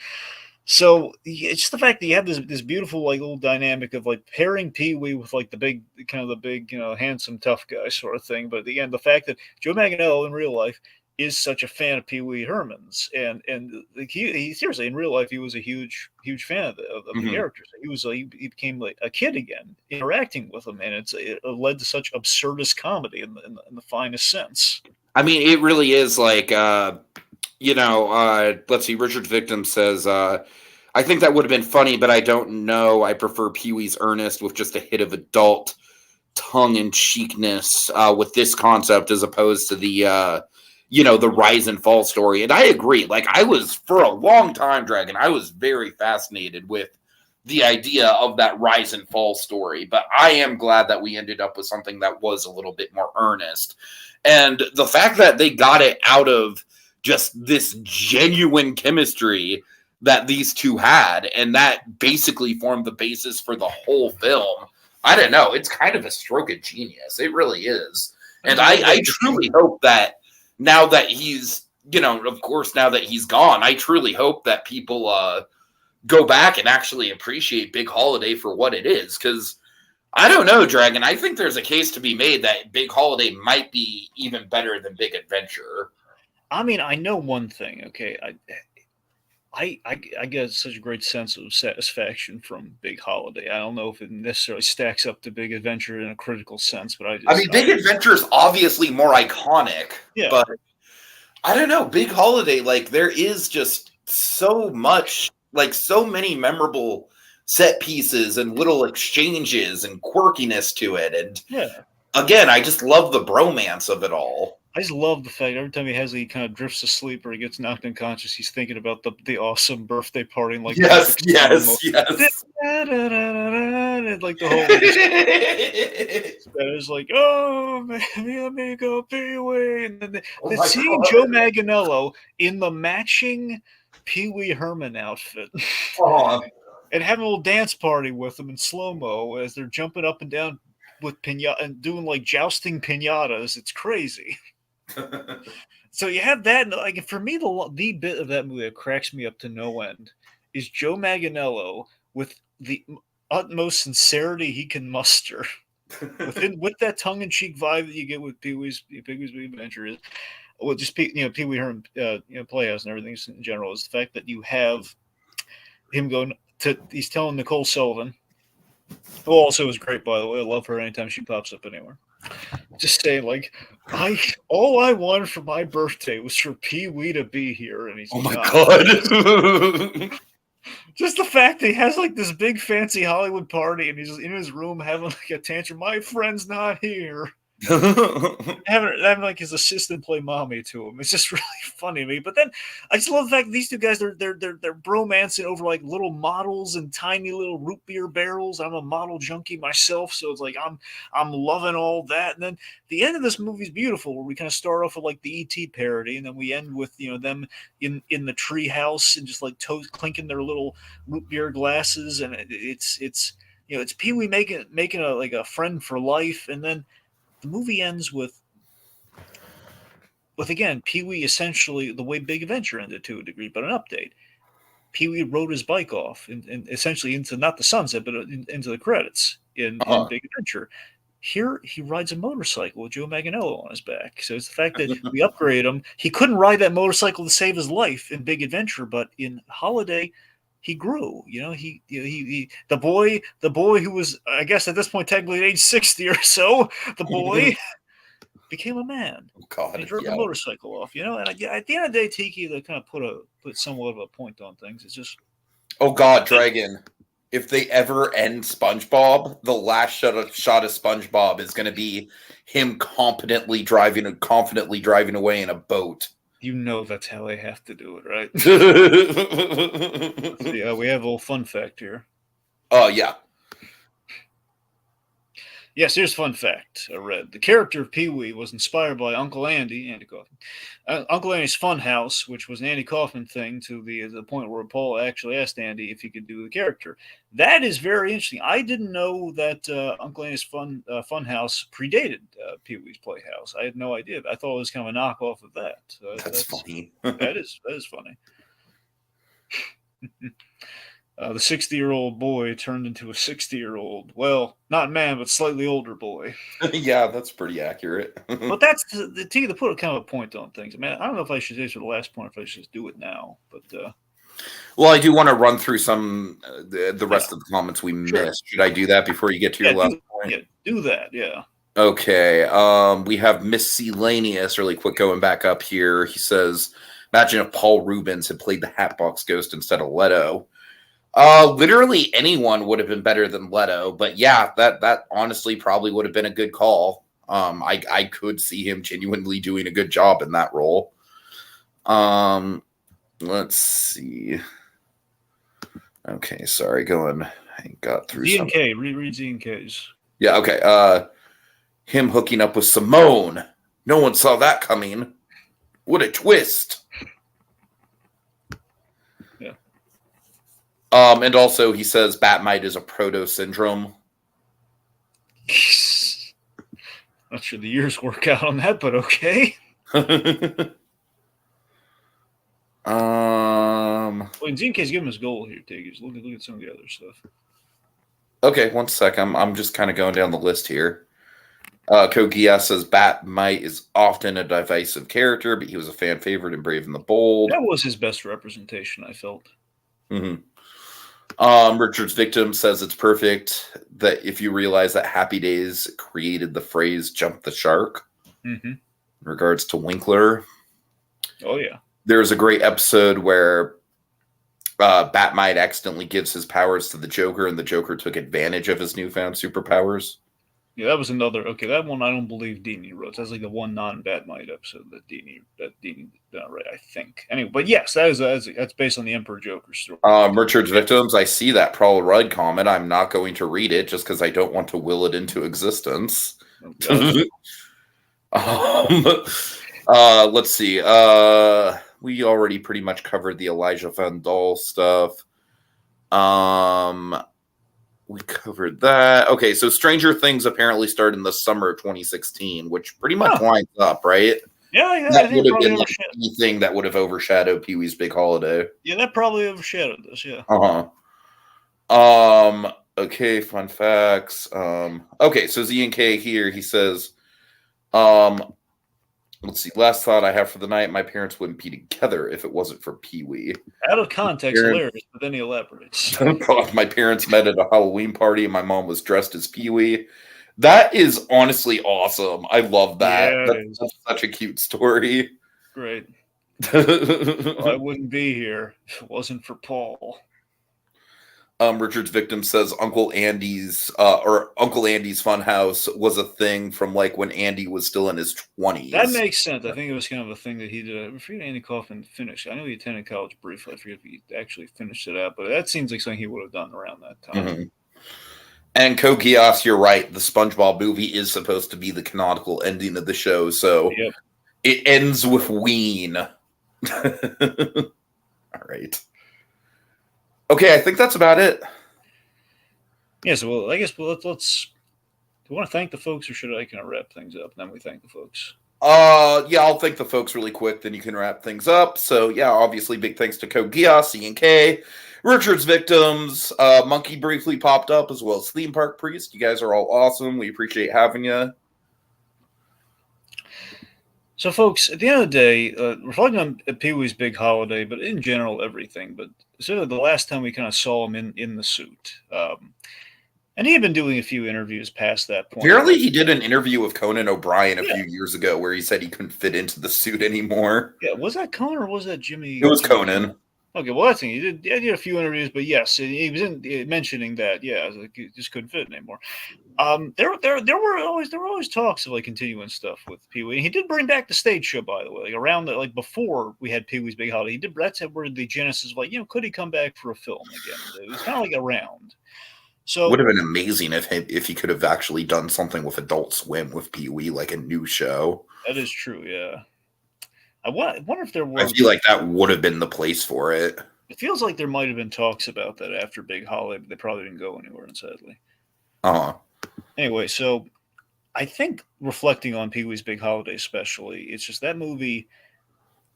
So it's just the fact that you have this beautiful like little dynamic of like pairing Pee Wee with like the big handsome tough guy sort of thing. But again, the fact that Joe Manganiello in real life is such a fan of Pee Wee Herman's, and like, he seriously in real life he was a huge fan of the characters. He became like a kid again interacting with them, and it led to such absurdist comedy in the finest sense. I mean, it really is like let's see. Richard Victim says, I think that would have been funny, but I don't know. I prefer Pee Wee's Ernest with just a hit of adult tongue-in-cheekness with this concept as opposed to the, the rise and fall story. And I agree. Like, I was, for a long time, Dragon, I was very fascinated with the idea of that rise and fall story. But I am glad that we ended up with something that was a little bit more earnest. And the fact that they got it out of just this genuine chemistry that these two had, and that basically formed the basis for the whole film. I don't know. It's kind of a stroke of genius. It really is. And I truly hope that now that he's, of course, now that he's gone, I truly hope that people go back and actually appreciate Big Holiday for what it is. Because I don't know, Dragon. I think there's a case to be made that Big Holiday might be even better than Big Adventure. I mean, I know one thing, okay? I get such a great sense of satisfaction from Big Holiday. I don't know if it necessarily stacks up to Big Adventure in a critical sense, but I mean, Big Adventure is obviously more iconic, but I don't know. Big Holiday, like, there is just so much, like, so many memorable set pieces and little exchanges and quirkiness to it. And again, I just love the bromance of it all. I just love the fact every time he kind of drifts asleep or he gets knocked unconscious, he's thinking about the awesome birthday party and like yes, and like the whole it's like, oh baby, let me go Pee Wee, and then seeing Joe Manganiello in the matching Pee Wee Herman outfit and having a little dance party with him in slow mo as they're jumping up and down with pinata and doing like jousting pinatas. It's crazy. So you have that, and like for me, the bit of that movie that cracks me up to no end is Joe Manganiello with the utmost sincerity he can muster, with that tongue in cheek vibe that you get with Pee Wee's Big Adventure. Well, just Pee Wee Herman, Playhouse and everything in general is the fact that you have him going he's telling Nicole Sullivan, who also is great, by the way. I love her anytime she pops up anywhere. Just saying, like, all I wanted for my birthday was for Pee Wee to be here, and he's my god. Just the fact that he has like this big fancy Hollywood party, and he's in his room having like a tantrum. My friend's not here. having like his assistant play mommy to him. It's just really funny to me. But then I just love the fact that these two guys they're bromancing over like little models and tiny little root beer barrels. I'm a model junkie myself, so it's like I'm loving all that. And then the end of this movie is beautiful, where we kind of start off with like the ET parody, and then we end with them in the tree house and just like toes clinking their little root beer glasses, and it's it's Pee Wee making a like a friend for life, and then the movie ends with again Pee Wee essentially the way Big Adventure ended to a degree, but an update. Pee Wee rode his bike off and essentially into not the sunset, but into the credits in Big Adventure. Here he rides a motorcycle with Joe Manganiello on his back. So it's the fact that we upgrade him. He couldn't ride that motorcycle to save his life in Big Adventure, but in Holiday, he grew. He the boy who was, I guess at this point technically at age 60 or so, the boy became a man. Oh, God, and he drove the motorcycle off. And at the end of the day, Tiki, they kind of put somewhat of a point on things. It's just, oh God, Dragon. If they ever end SpongeBob, the last shot of SpongeBob is going to be him confidently driving away in a boat. That's how they have to do it, right? So, yeah, we have a little fun fact here. Oh, yeah. Yes, here's a fun fact I read. The character of Pee-wee was inspired by Uncle Andy Kaufman. Uncle Andy's Funhouse, which was an Andy Kaufman thing to the point where Paul actually asked Andy if he could do the character. That is very interesting. I didn't know that Uncle Andy's Funhouse predated Pee-wee's Playhouse. I had no idea. I thought it was kind of a knockoff of that. That's funny. that is funny. The 60-year-old boy turned into a 60-year-old, well, not man, but slightly older boy. Yeah, that's pretty accurate. But that's to put kind of a point on things. I mean, I don't know if I should say this for the last point, if I should just do it now. But well, I do want to run through some the rest of the comments we missed. Should I do that before you get to your last point? Yeah, do that. Yeah. Okay. We have Miscellaneous really quick going back up here. He says, "Imagine if Paul Reubens had played the Hatbox Ghost instead of Leto." Literally anyone would have been better than Leto, but yeah, that honestly probably would have been a good call. I could see him genuinely doing a good job in that role. Let's see. Okay, sorry, I got through Z&K, reread Z&K's. Yeah, okay. Him hooking up with Simone. No one saw that coming. What a twist. And also he says Batmite is a proto-syndrome. Not sure the years work out on that, but okay. Well, Z&K's giving us goal here, Tigers. Look at some of the other stuff. Okay, one sec. I'm just kind of going down the list here. Kogia says Batmite is often a divisive character, but he was a fan favorite in Brave and the Bold. That was his best representation, I felt. Mm-hmm. Richard's Victim says it's perfect that if you realize that Happy Days created the phrase "jump the shark" in regards to Winkler. Oh, yeah. There's a great episode where Batmite accidentally gives his powers to the Joker, and the Joker took advantage of his newfound superpowers. Yeah, that was another. Okay, that one I don't believe Dini wrote. That's like the one non-Batmite episode that Dini read, I think. Anyway, but yes, that's based on the Emperor Joker story. Richard's Victims. I see that Paul Rudd comment. I'm not going to read it just because I don't want to will it into existence. Let's see. We already pretty much covered the Elijah Van Dahl stuff. We covered that. Okay, so Stranger Things apparently started in the summer of 2016, which pretty much lines up, right? Yeah. That would have been like the thing that would have overshadowed Pee-wee's Big Holiday. Yeah, that probably overshadowed this, yeah. Okay, fun facts. Okay, so Z&K here, he says, let's see, last thought I have for the night, my parents wouldn't be together if it wasn't for Pee-wee. Out of context, hilarious, but then he elaborates. My parents met at a Halloween party and my mom was dressed as Pee-wee. That is honestly awesome. I love that. Yeah, that's such a cute story. Great. Well, I wouldn't be here if it wasn't for Paul. Richard's victim says Uncle Andy's Funhouse was a thing from like when Andy was still in his 20s. That makes sense. I think it was kind of a thing that he did. I forget Andy Kaufman finished. I know he attended college briefly. I forget if he actually finished it out, but that seems like something he would have done around that time. Mm-hmm. And Kokias, you're right. The SpongeBob movie is supposed to be the canonical ending of the show, so Yep. It ends with Ween. All right. Okay, I think that's about it. Yeah, so well, I guess let's. Do you want to thank the folks, or should I kind of wrap things up? And then we thank the folks. Yeah, I'll thank the folks really quick, then you can wrap things up. So, yeah, obviously, big thanks to Code Geass, C&K, Richard's Victims, Monkey briefly popped up, as well as Theme Park Priest. You guys are all awesome. We appreciate having you. So, folks, at the end of the day, reflecting on Pee-wee's Big Holiday, but in general, everything, but sort of the last time we kind of saw him in the suit. And he had been doing a few interviews past that point. Apparently, he did an interview with Conan O'Brien a Yeah. few years ago where he said he couldn't fit into the suit anymore. Yeah, was that Conan or was that Jimmy? It was Conan. Okay, well, that's the thing. He did a few interviews, but yes, he was mentioning that. Yeah, like he just couldn't fit anymore. There were always talks of like continuing stuff with Pee Wee. He did bring back the stage show, by the way, like around the, like before we had Pee Wee's Big Holiday. He did. That's where the genesis of like, could he come back for a film again? It was kind of like around. So would have been amazing if he could have actually done something with Adult Swim with Pee Wee, like a new show. That is true. Yeah. I wonder if there were. I feel like that would have been the place for it. It feels like there might have been talks about that after Big Holiday, but they probably didn't go anywhere, sadly. Anyway, so I think reflecting on Pee Wee's Big Holiday, especially, it's just that movie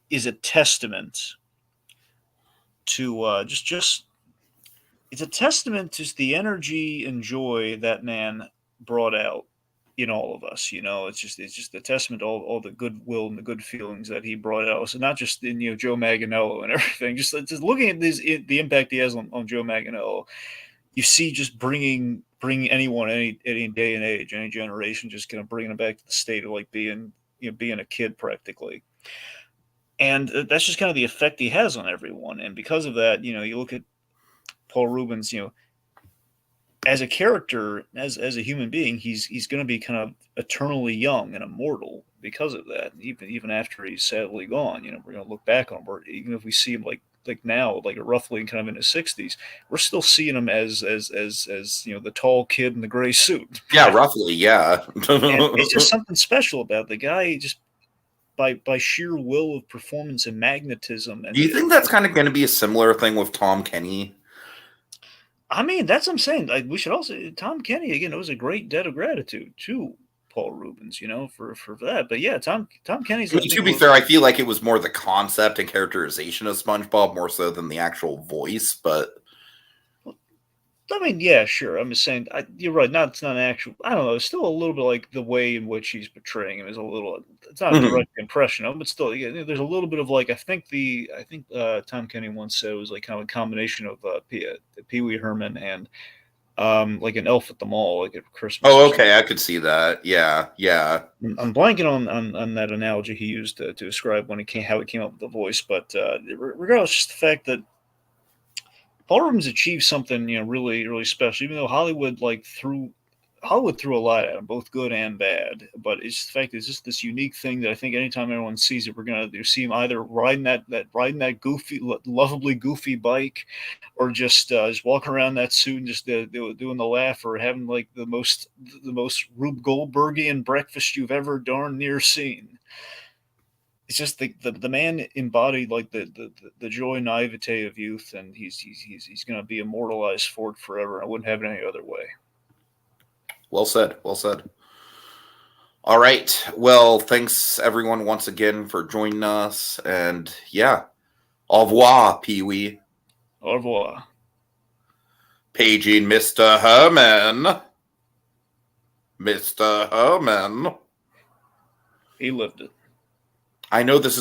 is a testament to just it's a testament to the energy and joy that man brought out in all of us. It's just a testament to all the goodwill and the good feelings that he brought out. So not just in Joe Manganiello and everything. Just looking at the impact he has on Joe Manganiello, you see just bringing anyone any day and age, any generation, just kind of bringing them back to the state of like being a kid practically. And that's just kind of the effect he has on everyone. And because of that, you look at Paul Reubens, as a character, as a human being, he's going to be kind of eternally young and immortal because of that. Even after he's sadly gone, we're going to look back on him. Even if we see him like now, like roughly kind of in his 60s, we're still seeing him as the tall kid in the gray suit. Yeah, roughly, yeah. And it's just something special about the guy, just by sheer will of performance and magnetism. And do you think that's kind of going to be a similar thing with Tom Kenny? I mean, that's what I'm saying. Like, we should also Tom Kenny again. It was a great debt of gratitude to Paul Reubens, for that. But yeah, Tom Kenny's. I mean, to be fair, I feel like it was more the concept and characterization of SpongeBob more so than the actual voice. But I mean, yeah, sure. I'm just saying, you're right. It's not an actual. I don't know. It's still a little bit like the way in which he's portraying him is a little. It's not a direct impression of him, but still, there's a little bit of like. I think Tom Kenny once said it was like kind of a combination of Pee Wee Herman and like an elf at the mall, like at Christmas. Oh, okay, I could see that. Yeah. I'm blanking on that analogy he used to describe how he came up with the voice, but regardless, just the fact that Paul Reubens achieved something, really, really special. Even though Hollywood threw a lot at him, both good and bad. But it's the fact it's just this unique thing that I think anytime everyone sees it, we're gonna see him either riding that goofy, lovably goofy bike, or just walking around that suit and just doing the laugh, or having like the most Rube Goldbergian breakfast you've ever darn near seen. It's just the man embodied like the joy and naivete of youth, and he's going to be immortalized for it forever. I wouldn't have it any other way. Well said. Well said. All right. Well, thanks everyone once again for joining us, and yeah, au revoir, Pee Wee. Au revoir. Paging Mr. Herman. Mr. Herman. He lived it. I know this is